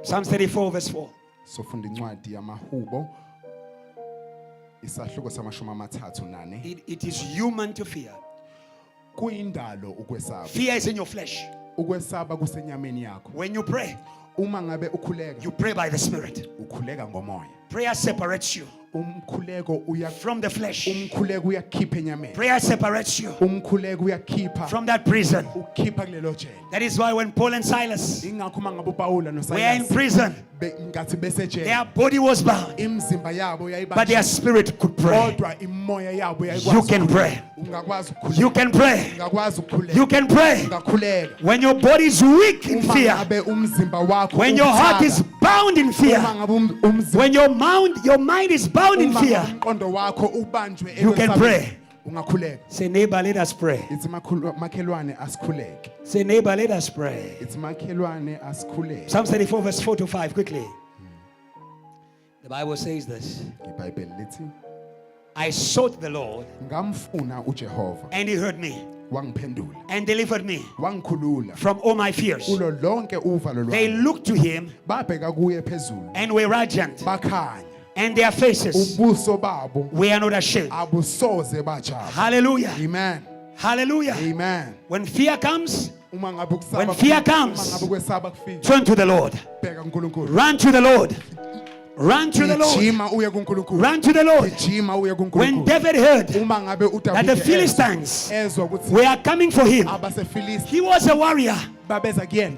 Psalms 34 verse 4. Sofunda incwadi yamahubo isahluko samashumi amathathu nane. It is human to fear. Kuyindalo ukwesaba. Fear is in your flesh. Ukwesaba kusenyameni yakho. When you pray, Uma ngabe ukhuleka, you pray by the Spirit. ukhuleka ngomoya. Prayer separates you Umkhuleko from the flesh. umkhuleko uyakhipha enyameni. Prayer separates you Umkhuleko uyakhipha from that prison. ukhipha kulelo jele. That is why when Paul and Silas Ingakho mangabe uPaula were in noSilas prison, ngathi besejele. their body was bound, Imzimba yabo but their yayiba spirit could pray. kodwa imoya yabo You can pray. Ungakwazi ukukhuleka. You can pray. Ungakwazi ukukhuleka. You can pray. Ungakhuleka. When your body is weak in Uma fear, ngabe umzimba wakho when your heart is bound in fear, uma ngabe umzimba when your mind is bound in uma fear, ngabe umqondo wakho ubanjwe you can ekwesabeni, pray. Ungakhuleka. Say, neighbor, let us pray. It's makhelwane asikhuleke. Say, neighbor, let us pray. It's makhelwane asikhuleke. Psalms 34 verse 4 to 5, quickly. The Bible says this. iBhayibheli lithi I sought the Lord, ngamfuna uJehova and he heard me, wangiphendula and delivered me wangikhulula from all my fears. kulo lonke uvalo They lwami. looked to him Babheka kuye phezulu and were radiant, bakhanya and their faces ubuso babo were not ashamed. abusoze bajaba. Hallelujah. Amen. Hallelujah. Amen. When fear comes, Uma ngabe ukusaba When fear kufika, comes, uma ngabe kwesaba kufika, turn to the Lord. bheka kuNkulunkulu. Run to the Lord. Run to the Lord. Gijima uye kuNkulunkulu. Run to the Lord. Gijima uye When kuNkulunkulu. David heard Uma ngabe that the uDavide Philistines ezwa ukuthi were coming for him, abaseFilisti he was a warrior. babeza kuyena,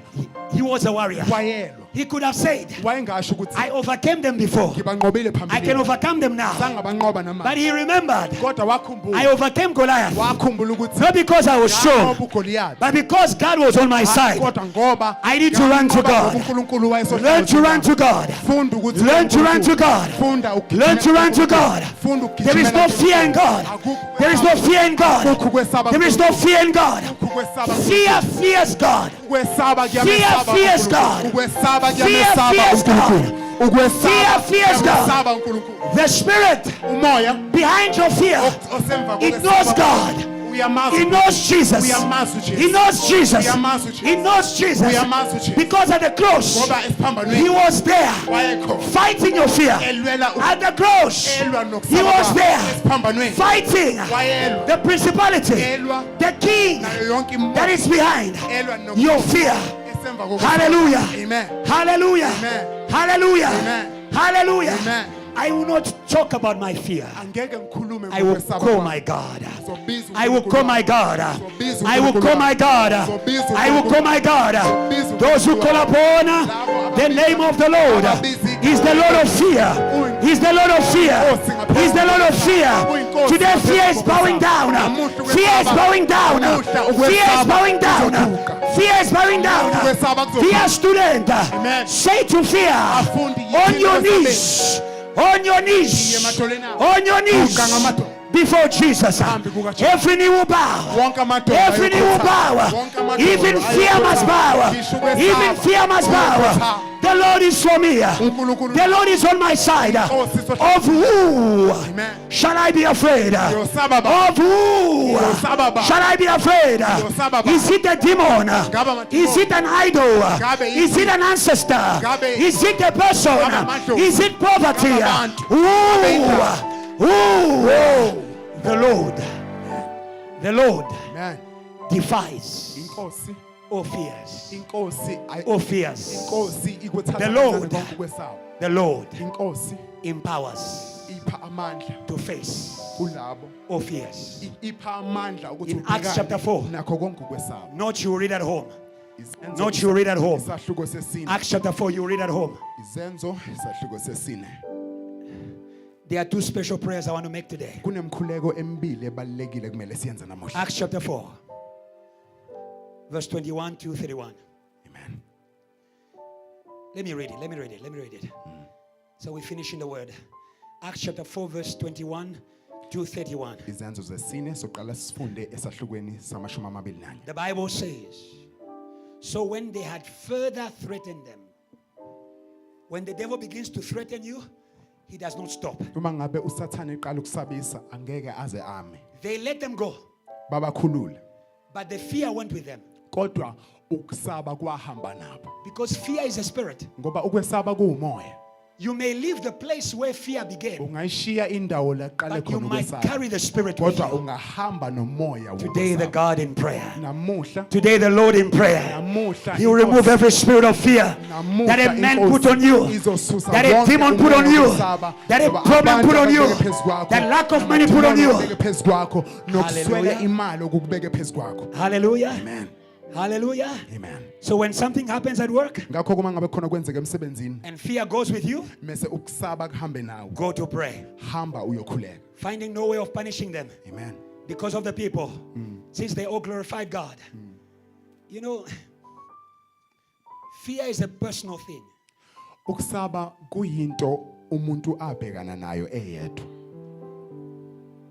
He was a warrior. wayelwa. He could have said, Wayengasho ukuthi I overcame them before. ngibanqobile I can phambili. overcome them now. Sangabanqoba But namanje. he remembered, Kodwa wakhumbula. I overcame Goliath. Wakhumbula ukuthi Not because I was strong, nganqoba uGoliath. but because God was on my side. Kodwa ngoba I need to run to nganqoba God. ngoba uNkulunkulu wayesohlala Learn to run nami. to God. Funda ukuthi Learn to run to God. Funda ukugijimela Learn to run to kuNkulunkulu. God. Funda ukugijimela There is no fear in God. Akukho There is no fear in God. Akukho kwesaba There is no kuNkulunkulu. fear in God. Akukho kwesaba Fear fears God. Ukwesaba Fear kuyamesaba fears uNkulunkulu. God. Ukwesaba Fear kuyamesaba fears God. uNkulunkulu. Ukwesaba Fear fears God. kuyamesaba uNkulunkulu. The spirit Umoya behind your fear, osemva it knows God. Uyamazi. He knows Jesus. Uyamazi uJesu. He knows Jesus. Uyamazi uJesu. He knows Jesus. Uyamazi uJesu. Because at the cross, Ngoba esiphambanweni he was there wayekho fighting your fear. elwela At the cross, elwa nokusaba he was kwakho. there Esiphambanweni fighting wayelwa the principality, elwa the king nayo yonke imoya that is behind elwa no your fear. esemva kokufa. Hallelujah. Amen. Hallelujah. Amen. Hallelujah. Amen. Hallelujah. Amen. I will not talk about my fear. Angeke ngikhulume I will ngokwesaba call kwami. my God. Zobiza I will call my God. Zobiza I will call my God. Zobiza I will call my God. Zobiza Those who call upon the name of the Lord is the Lord of fear. He's the Lord of fear. He's the Lord of fear. Today fear is bowing down. Fear is bowing down. Fear is bowing down. Fear is bowing down. Fear student, say to fear on your knees. On your knees. On your knees. Before Jesus. Every knee will bow. Every knee will bow. Even fear must bow. Even fear must bow. The Lord is for me. The Lord is on my side. Of who shall I be afraid? Of who shall I be afraid? Is it a demon? Is it an idol? Is it an ancestor? Is it a person? Is it poverty? The Lord Amen. defies Inkosi. all fears. Inkosi. All fears. Inkosi ikuthatha The Lord. konke ukwesaba. The Lord Inkosi empowers ipha amandla to face kulabo. all fears. Ipha amandla ukuthi In Acts ubhekane chapter 4. nakho konke ukwesaba. Not you read at home. Izenzo Not you read at home. Isahluko sesine. Acts chapter 4, you read at home. Izenzo isahluko sesine. There are two special prayers I want to make today. Kunemkhuleko emibili ebalekile kumele siyenze namuhla. Acts chapter 4, verse 21 to 31. Amen. Let me read it. So we finish in the word. Acts chapter 4, verse 21 to 31. Izenzo zesine soqala sifunde esahlukweni samashumi amabili nanye. The Bible says, So when they had further threatened them, when the devil begins to threaten you, he does not stop. Uma ngabe usathane eqala ukusabisa angeke aze ame. They let them go, Babakhulule. but the fear went with them. Kodwa ukusaba kwahamba nabo. Because fear is a spirit. Ngoba ukwesaba kuumoya. You may leave the place where fear began, Ungayishiya indawo la qale but you khona might ukwesaba. carry the spirit with Kodwa you. ungahamba nomoya Today the wokwesaba. God in prayer. Namuhla Today the Lord in prayer. namuhla He will remove every spirit of fear that a man put on you, that a demon put on you, that a problem put on you, that lack of money put on you. nokuswela imali okukubeke phezulu kwakho. Hallelujah. Amen. Hallelujah. Amen. So when something happens at work Ngakho kuma ngabe khona kwenzeka emsebenzini and fear goes with you, mase ukusaba kuhambe nawe. go to pray. Hamba uyokhuleka. Finding no way of punishing them Amen. because of the people, since they all glorified God. You know, fear is a personal thing. Ukusaba kuyinto umuntu abhekana nayo eyedwa.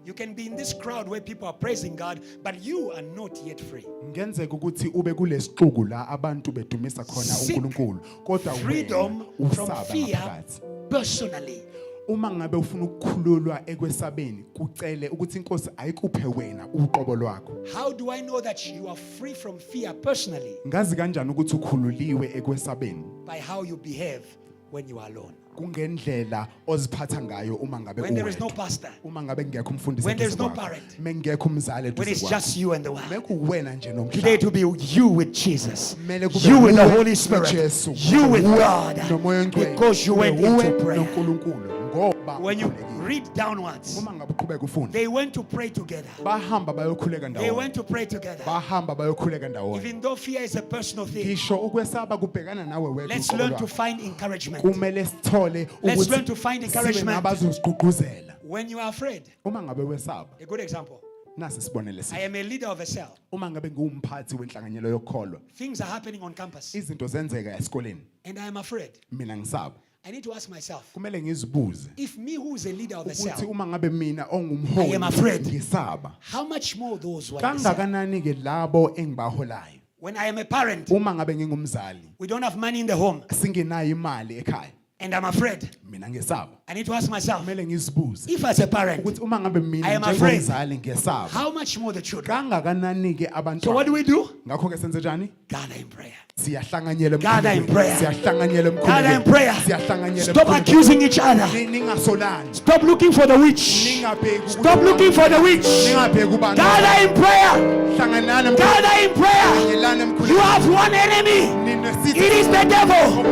You can be in this crowd where people are praising God, but you are not yet free. Ngenzeka ukuthi ube kulesixuku la abantu bedumisa khona Seek uNkulunkulu kodwa freedom wena from usaba fear ngaphakathi. personally. Uma ngabe ufuna ukukhululwa ekwesabeni kucele ukuthi inkosi ayikuphe wena uqobo lwakho. How do I know that you are free from fear personally? Ngazi kanjani ukuthi ukhululiwe ekwesabeni? By how you behave when you are alone. Kungendlela oziphatha ngayo uma ngabe When there is no uwedwa. pastor, Uma ngabe ngekho umfundisi when there is eduze no kwakho. parent, Mengekho umzali when eduze it's kwakho. just you and the world. Mekuwena nje Today nomhlaba. to be you with Jesus, Kumele kube you with the uwe Holy Spirit, noJesu, you with uwe God, noMoya Oyingcwele, because you went uwe into prayer. noNkulunkulu ngoba When you ukhulekile. read downwards, Uma ngabe uqhubeka ufunda they went to pray together. bahamba bayokhuleka They ndawonye. went to pray together. Bahamba bayokhuleka ndawonye. Even though fear is a personal thing, Ngisho ukwesaba kubhekana nawe wedwa. let's uqobo learn to lwakho. find encouragement. Kumele sithole Let's learn ukuthi to find sibe encouragement. nabazosiqhuquzela. When you are afraid, Uma ngabe wesaba a good example, nasi sibonele I sihle. am a leader of a cell. Uma ngabe ngumphathi wenhlanganyelo yokukholwa, Things are happening on campus, izinto zenzeka esikoleni. and I am afraid. Mina ngisaba. I need to ask myself, Kumele ngizibuze if me who is a leader of a ukuthi cell, uma ngabe mina I ongumholi am afraid. ngisaba. how much more those who are in the cell? Kangakanani ke labo engibaholayo. When I am a parent, Uma ngabe ngingumzali, we don't have money in the home, singenayo imali ekhaya. and I'm afraid. Mina ngisaba. I need to ask myself, Kumele ngizibuze if as a parent, ukuthi uma ngabe I mina am afraid. njengomzali ngisaba. how much more the children? Kangakanani ke So what do abantwana. we do? Ngakho ke senze njani? Gather in prayer. Siyahlanganyela Gather in prayer. Siyahlanganyela Gather in prayer. Siyahlanganyela Stop accusing each other. Ningasolani. Stop looking for the witch. Ningabheki Stop looking for the witch. Ningabheki ubani. Gather in prayer. Hlanganani Gather in prayer. emkhulekweni. You have one enemy. Ninesithi. It is the devil.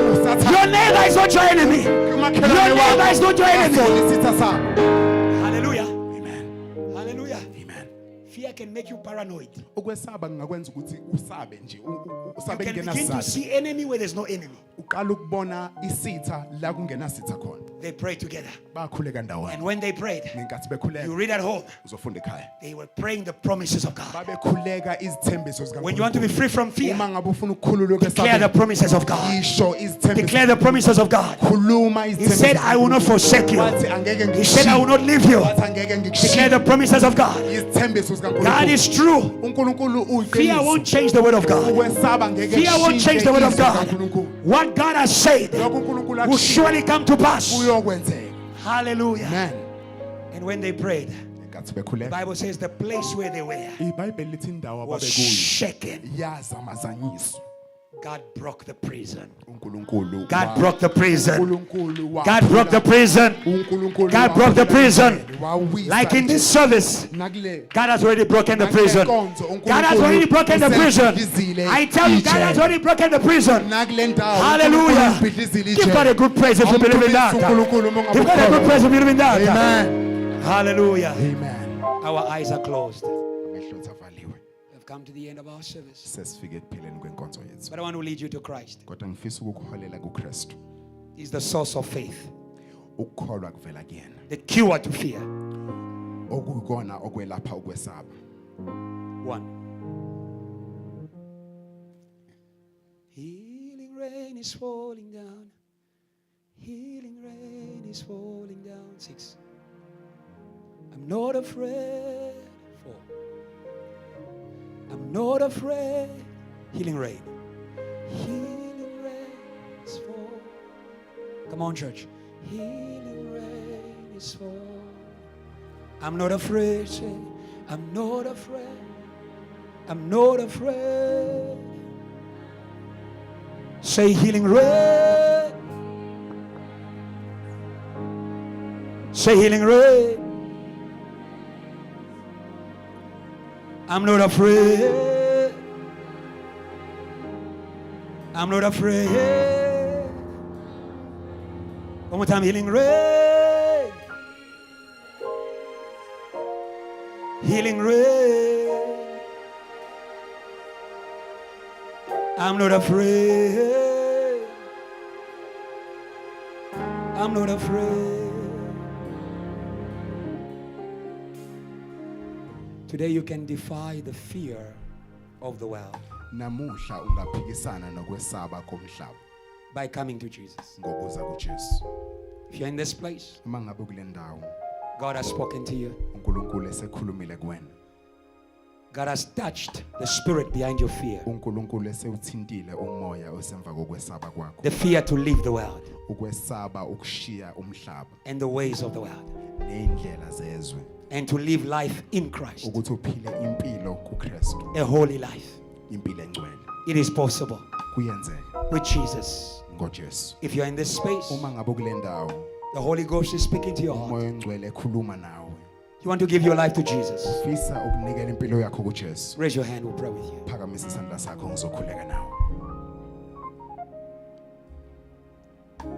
Your neighbor is not your enemy. Your neighbor is not your enemy. Hallelujah. Amen. Hallelujah. Amen. Fear can make you paranoid. Ukwesaba ngakwenza ukuthi usabe nje. You Usabe can begin to ngenasizathu. see enemy where there's no enemy. Uqala ukubona isitha la kungenasitha khona. They pray together. Bakhuleka And ndawonye. when they prayed, Ngenkathi you bekhuleka read at home, uzofunda ekhaya. they were praying the promises of God. Babekhuleka izithembiso zikaNkulunkulu. When you want to be free from fear, Uma ngabe ufuna ukukhululwa declare the kwesabelo, promises of God. isho izithembiso. Declare the promises of God. Khuluma He izithembiso. said, I will not forsake you. Wathi angeke He said, I will not leave you. Wathi angeke Declare the ngikushiye. promises of God. Izithembiso zikaNkulunkulu. God is true. uNkulunkulu Fear uyiqiniso. won't change the word of God. Ukwesaba ngeke Fear won't change the word of God. What God has said Lokho uNkulunkulu will akushiye surely come to pass. kuyokwenzeka. Hallelujah. Amen. And when they prayed, Ngenkathi the bekhuleka. Bible says the place where they were iBhayibheli lithi indawo was ababekuyo shaken. yazamazanyiswa. God broke the prison. uNkulunkulu God broke the prison. uNkulunkulu wa- God broke the prison. uNkulunkulu God wa- broke the prison. wawisa Like in nje. this service, Nakule God has already broken the prison. Unkulunkulu God has already broken the prison. usebhidlizile I tell you, God has ijele. already broken the prison. Nakule ndawo Hallelujah. uNkulunkulu ubhidlizile Give God a ijele. good praise if you believe in that. uNkulunkulu uma Give God a good praise if you believe in that. Amen. Hallelujah. Amen. Our eyes are closed. Amehlo ethu avaliwe. We have come to the end of our service. Sesifike ekupheleni kwenkonzo yethu. But I want to lead you to Christ. Kodwa ngifisa ukukuholela kuKristu. He's the source of faith, Ukukholwa kuvela kuyena. the cure to fear. Okuyikona okwelapha ukwesaba. 1. Healing rain is falling down. Healing rain is falling down. 6. I'm not afraid. 4. I'm not afraid. Healing rain. Healing rain is falling. Come on, church. Healing rain is falling. I'm not afraid. Say, I'm not afraid. I'm not afraid. Say healing rain. Say healing rain. I'm not afraid. I'm not afraid. One more time, healing rain. Healing rain. I'm not afraid. I'm not afraid. Today you can defy the fear of the world Namuhla ungaphikisana nokwesaba komhlaba by coming to Jesus. ngokuza kuJesu. If you're in this place, Uma ngabe kule ndawo God has spoken to you. uNkulunkulu esekhulumile kuwena. God has touched the spirit behind your fear. uNkulunkulu esewuthintile umoya osemva kokwesaba kwakho. The fear to leave the world Ukwesaba ukushiya umhlaba and the ways of the world, neindlela zezwe. and to live life in Christ, Ukuthi uphile impilo kuKristu, a holy life. impilo engcwele. It is possible Kuyenzeka with Jesus. ngoJesu. If you're in this space, Uma ngabe kule ndawo the Holy Ghost is speaking to your heart. umoya engcwele ekhuluma nawe. You want to give your life to Jesus. Ufisa ukunikela impilo yakho kuJesu. Raise your hand, we'll pray with you. Phakamisa isandla sakho ngizokhuleka nawe.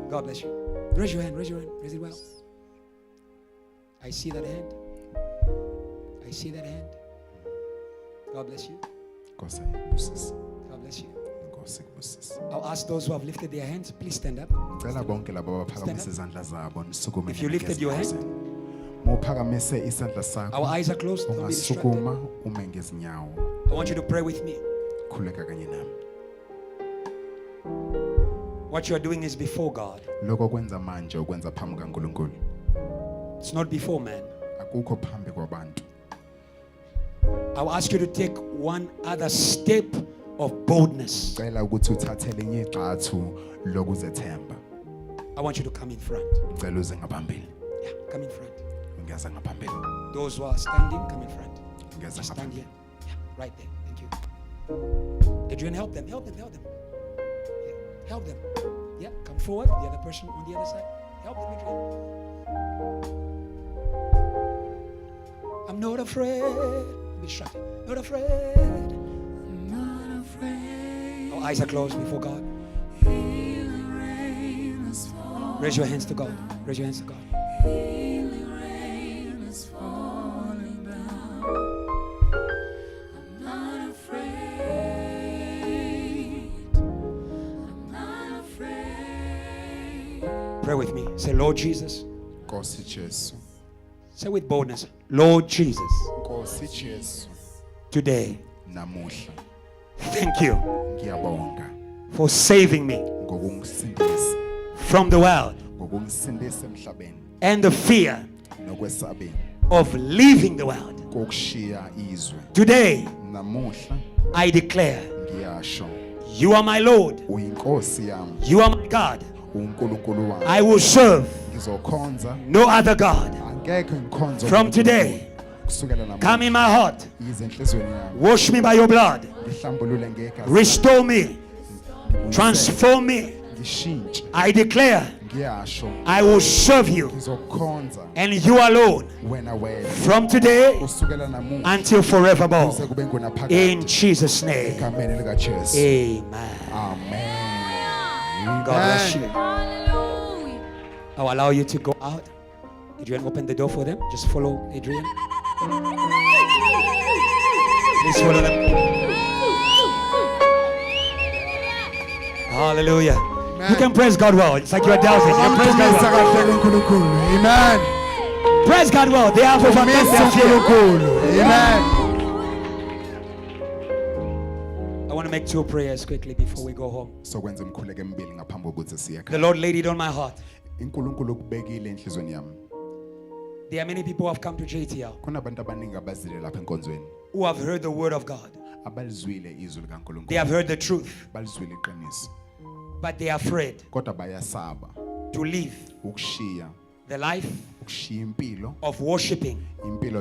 God bless you. Raise your hand, raise your hand. Raise it well. I see that hand. I see that hand. God bless you. Nkosi ayibusise. God bless you. Nkosi kubusise. I'll ask those who have lifted their hands, please stand up. Ngicela bonke labo abaphakamise izandla zabo nisukume. If you lifted your hand, Mophakamise isandla sakho. our eyes are closed. Don't be distracted. Ungasukuma ume ngezinyawo. I want you to pray with me. Khuleka kanye nami. What you are doing is before God. Lokho kwenza manje ukwenza phambi kaNkulunkulu. It's not before man. Akukho phambi kwabantu. I'll ask you to take one other step of boldness. Ngicela ukuthi uthathe linye igxathu lokuzethemba. I want you to come in front. Ngicela uze ngaphambili. Yeah, come in front. Ngiyeza ngaphambili. Those who are standing, come in front. Ngiyeza Just stand ngaphambili. here. Yeah, right there. Thank you. Adrian, help them. Help them. Help them. Yeah, help them. Yeah, come forward. The other person on the other side. Help them, Adrian. I'm not afraid. Be shut. Not afraid. I'm not afraid. Our eyes are closed before God. Raise your hands to God. Raise your hands to God. Pray with me. Say, Lord Jesus. Nkosi Jesu. Say with boldness, Lord Jesus. Nkosi Jesu. Today, Namuhla thank you ngiyabonga for saving me ngokungisindisa. from the world Ngokungisindisa emhlabeni and the fear nokwesabeni of leaving the world. kokushiya izwe. Today, Namuhla I declare, ngiyasho you are my Lord. uyinkosi yami, You are my God. uNkulunkulu wami. I will serve Ngizokhonza, no other God. angekho ngikhonzo. From today, kusukela namanje come in my heart. yize enhlizweni yami. Wash me by your blood. Ngihlambulule ngegazi. Restore me. Transform me. Ngishintshe. I declare, Ngiyasho I will serve you ngizokhonza and you alone wena wedwa. from today Kusukela namuhla until forevermore. kuze kube ngunaphakade. In Jesus' name. Egameni likaJesu. Amen. Amen. God bless you. Hallelujah. I'll allow you to go out. Adrian, open the door for them. Just follow Adrian. Please follow them. Hallelujah. You can praise God well. It's like you're doubting. You can praise God well. Kahle uNkulunkulu. Amen. Praise God well. They have overcome Misa their fear. uNkulunkulu. Amen. I want to make two prayers quickly before we go home. Sokwenza imkhuleko emibili ngaphambi kokuthi siye The ekhaya. Lord laid it on my heart. uNkulunkulu ukubekile enhlizweni yami. There are many people who have come to JTL Kunabantu abaningi abazile lapha enkonzweni who have heard the word of God. abalizwile izwi They likaNkulunkulu have heard the truth, balizwile iqiniso but they are afraid kodwa bayasaba to live ukushiya the life impilo of worshiping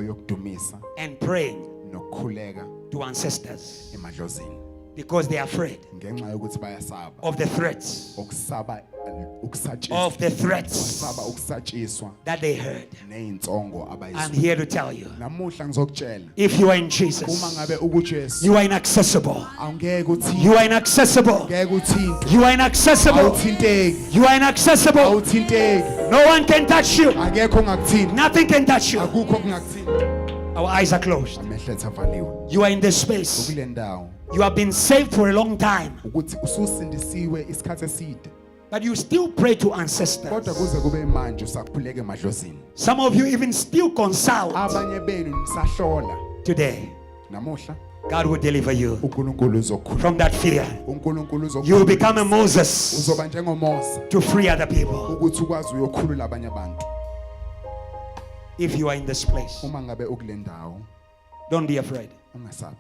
yokudumisa and praying nokukhuleka to ancestors emadlozini because they are afraid ngenxa yokuthi bayasaba of the threats, ukusaba of the threats saba ukusatshiswa that they heard. nezinsongo I'm abayizwa here to tell you, namuhla ngizokutshela if you are in uma Jesus, ngabe ukuJesu you are inaccessible. awungeke uthi You are inaccessible. ngeke uthinte You are inaccessible. awuthinteki You are inaccessible. awuthinteki No one can touch you. akekho ongakuthinta Nothing can touch you. akukho okungakuthinta Our eyes are closed. amehlo ethu avaliwe You are in this space. ukule ndawo You have been saved for a long time, ukuthi ususindisiwe isikhathi eside but you still pray to kodwa ancestors. kuze kube manje usakhuleka emadlozini Some of you even still consult. abanye benu nisahlola Today, namuhla God will deliver you uNkulunkulu uzokhulula from that fear. uNkulunkulu You will uzokhulula become a Moses uzoba njengoMose to free other people. ukuthi ukwazi uyokhulula abanye abantu If you are in this place, uma ngabe ukule ndawo don't be afraid. ungasabi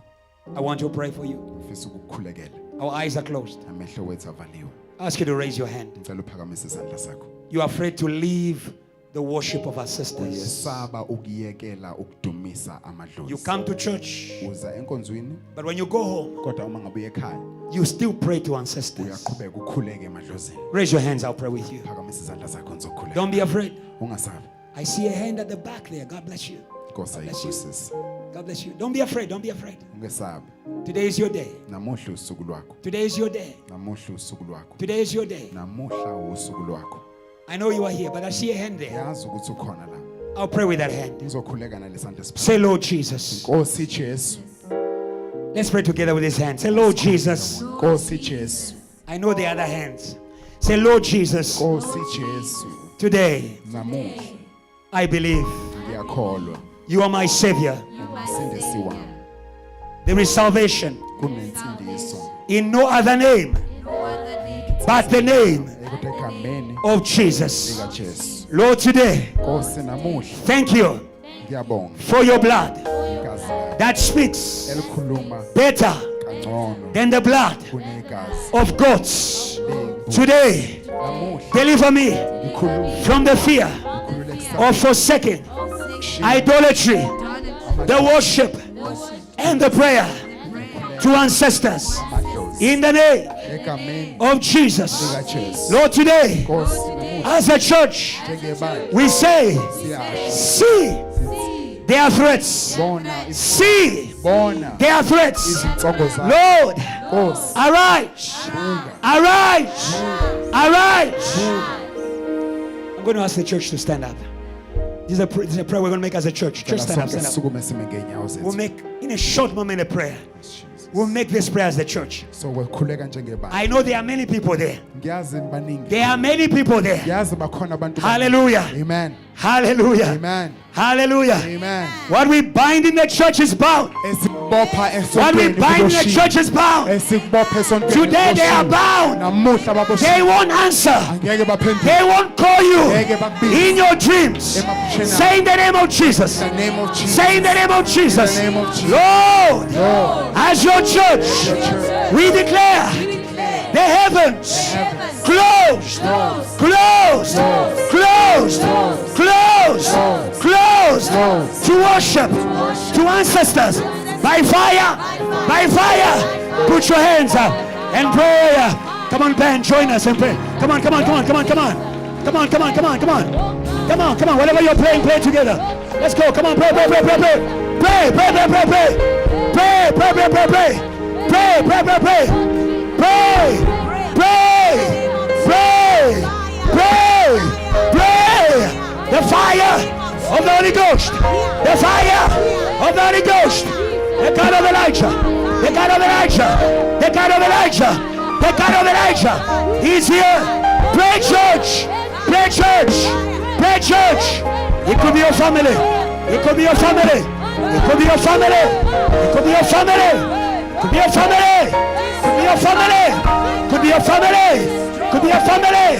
I want to pray for you. ufisa ukukhulekela Our eyes are closed. amehlo wethu avaliwe I ask you to raise your hand. ngicela uphakamise isandla sakho You are afraid to leave the worship of our sisters. uyesaba ukuyekela ukudumisa You amadlozi come to church, uza enkonzweni but when you go home, kodwa uma ngabe uye ekhaya you still pray to ancestors. uyaqhubeka ukhuleke emadlozini Raise your hands, I'll pray with you. phakamise izandla zakho ngizokhuleka Don't be afraid. ungasabi I see a hand at the back there. God bless you. Nkosi ayibusise God bless you. Don't be afraid. Don't be afraid. ungesabi Today is your day. namuhla usuku lwakho Today is your day. namuhla usuku lwakho Today is your day. namuhla usuku lwakho I know you are here, but I see a hand there. yazi ukuthi ukhona la I'll pray with that hand. ngizokhuleka nalesandla esiphansi Say, Lord Jesus. Nkosi Jesu Let's pray together with this hand. Say, Lord Jesus. Nkosi Jesu I know the other hands. Say, Lord Jesus. Nkosi Jesu Today, namuhla I believe ngiyakholwa you are my Savior. umsindisi wami There is salvation kunensindiso in no other name but the name ekuthi egameni of Jesus. likaJesu Lord, today, Nkosi namuhla thank you ngiyabonga for your blood igazi lakho that speaks elikhuluma better kangcono than the blood kunegazi of goats. lemvu Today, namuhla deliver me ngikhuluma from the fear ngikhulule kusasa of forsaking idolatry, the worship, and the prayer to ancestors. amadlozi In the name egameni of Jesus. likaJesu Lord, today, Nkosi namuhla as a church, njengebandla we say, siyasho see their threats. bona See bona their threats. izinsongo zakho Lord, Nkosi arise. buka Arise. Arise. I'm going to ask the church to stand up. This is a prayer we're going to make as a church. Church, stand up, sonke stand up. sisukume sime ngeenyawo We'll zethu make, in a short moment, a prayer. Jesus. We'll make this prayer as the church. So wekhuleka njengebandla I know there are many people there. ngiyazi baningi There are many people there. ngiyazi bakhona abantu Hallelujah. amen Hallelujah. amen Hallelujah. amen What we bind in the church is bound. esibopha What we esontweni bind in the kuzoshisa. church is bound. esibopha esontweni Today they are kuzoshisa. bound. namuhla baboshiwe They won't answer. angeke baphendule They won't call ngeke you bakubize in your dreams. Emaphutsheni Say in the name of Jesus. in the name of Jesus Say in the name of Jesus. In the name of Jesus. Lord, Lord as your church, church we declare the heavens closed, closed, closed, closed, closed to worship, to ancestors by fire, by fire. Put your hands up and pray. Come on, band, join us and pray. Come on, come on, come on, come on, come on. Come on, come on, come on, come on. Come on, come on. Whatever you're playing, play together. Let's go. Come on, pray, pray, pray, pray, pray. Pray, pray, pray, pray, pray. Pray, pray, pray, pray, pray. Pray, pray, pray, pray. Pray, pray, pray, pray, pray. The fire of the Holy Ghost. The fire of the Holy Ghost. The God of Elijah. The God of Elijah. The God of Elijah. The God of Elijah. He's here. Pray, church. Pray, church. Pray, church. It could be your family. It could be your family. It could be your family. It could be your family. It could be your family. It could be your family. It could be your family. It could be your family.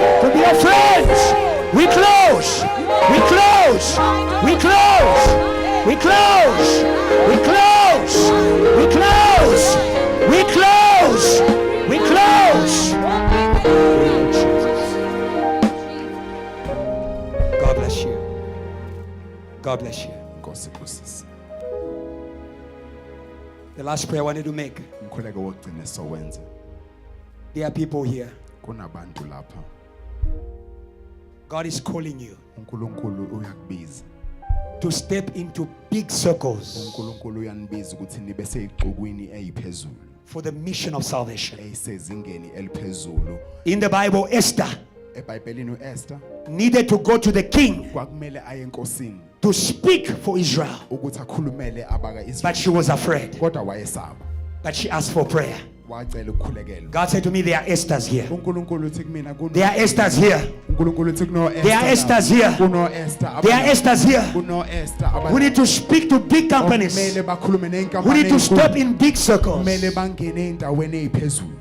It could be your friends. We close. We close. We close. We close. We close. We close. God bless you. Nkosi kusisi. The last prayer I wanted to make. Umkhuleko wokugcina sowenza. There are people here. Kunabantu lapha. God is calling you uNkulunkulu uyakubiza. to step into big circles uNkulunkulu uyanibiza ukuthi nibe seyixukwini eyiphezulu. for the mission of salvation. Eyisezingeni eliphezulu. In the Bible, Esther EBhayibhelini uEsther needed to go to the king kwakumele aye enkosini to speak for Israel, ukuthi akhulumele abaka but she Israel. was afraid. Kodwa wayesaba. But she asked for prayer. Wacela ukukhulekelwa. God said to me, there are Esthers here. uNkulunkulu uthi kumina kuno. There are Esthers here. uNkulunkulu uthi kuno Esther. There are Esthers here. Kuno Esther. There are Esthers here Kuno Esther. who need to speak to big companies, Kumele bakhulume neinkampani. who need to step in big circles. Kumele bangene endaweni eziphezulu.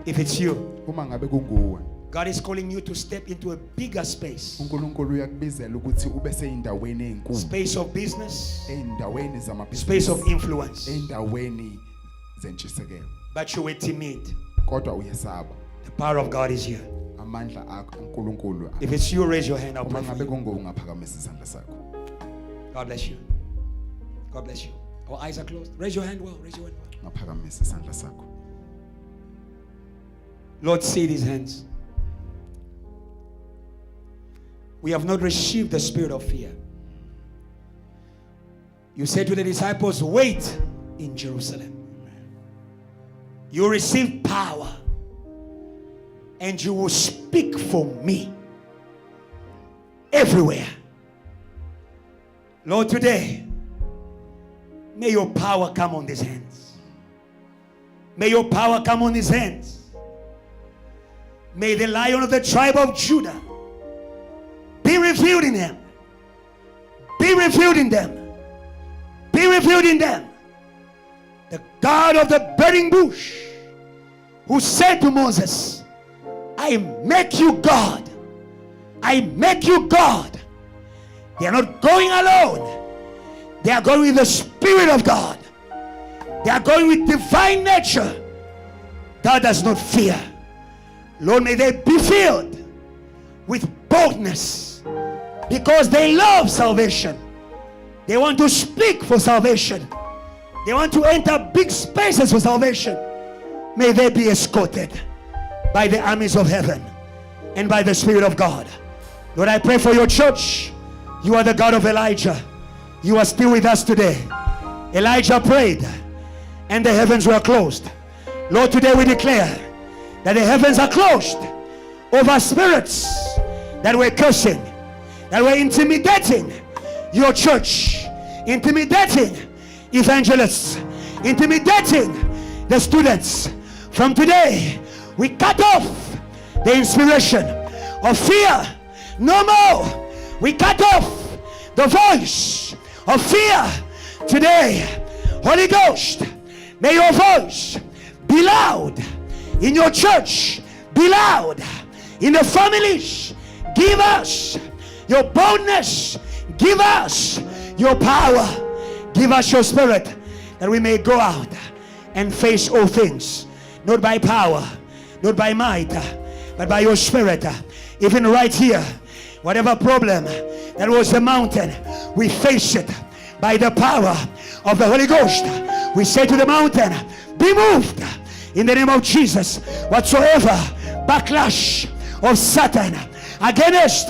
If it's you, Uma ngabe kunguwe. God is calling you to step into a bigger space. uNkulunkulu uyakubizela ukuthi ube seyindaweni ezinkulu. Space of business, Endaweni zamabhizinisi. space of influence. Endaweni zentshisekelo. But you were timid. Kodwa uyesaba. The power of God is here. Amandla akho uNkulunkulu. If it's you, raise your hand. I'll pray Uma for ngabe you. kunguwe ungaphakamisa isandla sakho. God bless you. God bless you. Our eyes are closed. Raise your hand well. Raise your hand well. Ungaphakamisa isandla sakho. Lord, see these hands. We have not received the spirit of fear. You said to the disciples, wait in Jerusalem. You receive power and you will speak for me everywhere. Lord, today, may your power come on these hands. May your power come on these hands. May the Lion of the tribe of Judah be revealed in them. Be revealed in them. Be revealed in them. The God of the burning bush, who said to Moses, I make you God. I make you God. They are not going alone. They are going with the Spirit of God. They are going with divine nature. God does not fear. Lord, may they be filled with boldness because they love salvation. They want to speak for salvation. They want to enter big spaces for salvation. May they be escorted by the armies of heaven and by the Spirit of God. Lord, I pray for your church. You are the God of Elijah. You are still with us today. Elijah prayed and the heavens were closed. Lord, today we declare that the heavens are closed over spirits that were cursing, that were intimidating your church, intimidating evangelists, intimidating the students. From today, we cut off the inspiration of fear. No more. We cut off the voice of fear. Today, Holy Ghost, may your voice be loud in your church, be loud in the families. Give us your boldness. Give us your power. Give us your spirit that we may go out and face all things, not by power, not by might, but by your spirit. Even right here, whatever problem that was the mountain, we face it by the power of the Holy Ghost. We say to the mountain, be moved in the name of Jesus. Whatsoever backlash of Satan against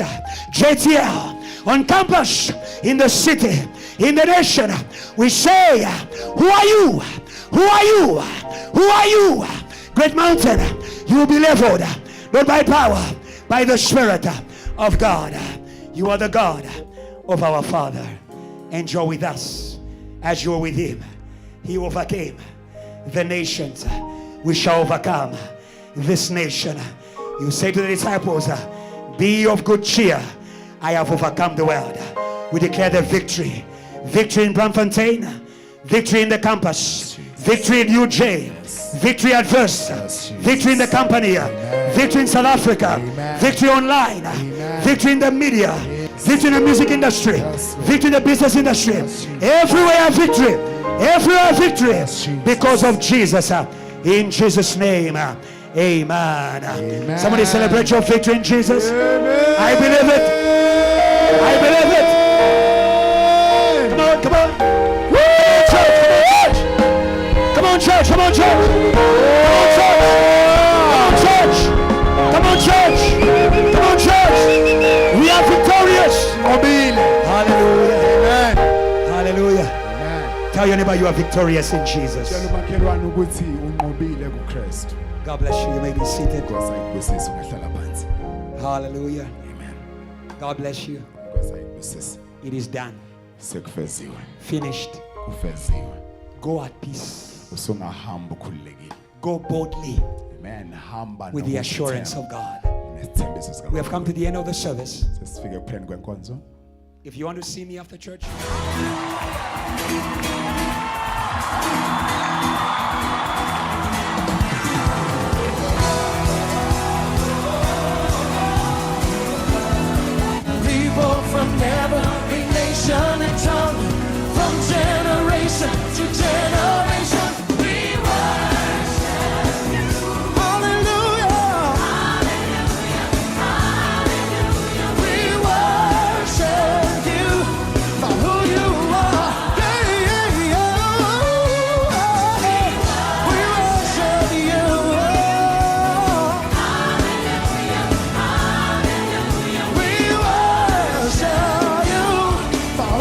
JTL on campus, in the city, in the nation, we say, who are you? Who are you? Who are you? Great mountain, you will be leveled, not by power, by the Spirit of God. You are the God of our Father, and you're with us as you're with him. He overcame the nations. We shall overcome this nation. You say to the disciples, be of good cheer. I have overcome the world. We declare the victory. Victory in Braamfontein, victory in the campus, victory in UJ, victory at First, victory in the company, victory in South Africa, victory online, victory in the media, victory in the music industry, victory in the business industry. Everywhere victory, everywhere victory, because of Jesus. In Jesus' name, amen. Somebody celebrate your victory in Jesus. I believe it. I believe it. Come on. Come on, church. Come on, church. Come on, church. Come on, church. We are victorious. Hallelujah. Amen. Hallelujah. Amen. Tell your neighbor you are victorious in Jesus. Tshela umakhelwane ukuthi unqobile kuKristu. God bless you. You may be seated. Inkosi ayibusise ungahlala phansi. Hallelujah. Amen. God bless you. Inkosi ayibusise. It is done. Sekufeziwe. Finished. Kufeziwe. Go at peace. Usungahamba ukhululekile. Go boldly Amen. Hamba with the assurance of God. nesithembiso sika. We have come to the end of the service. Sesifike ekupheni kwenkonzo. If you want to see me after church,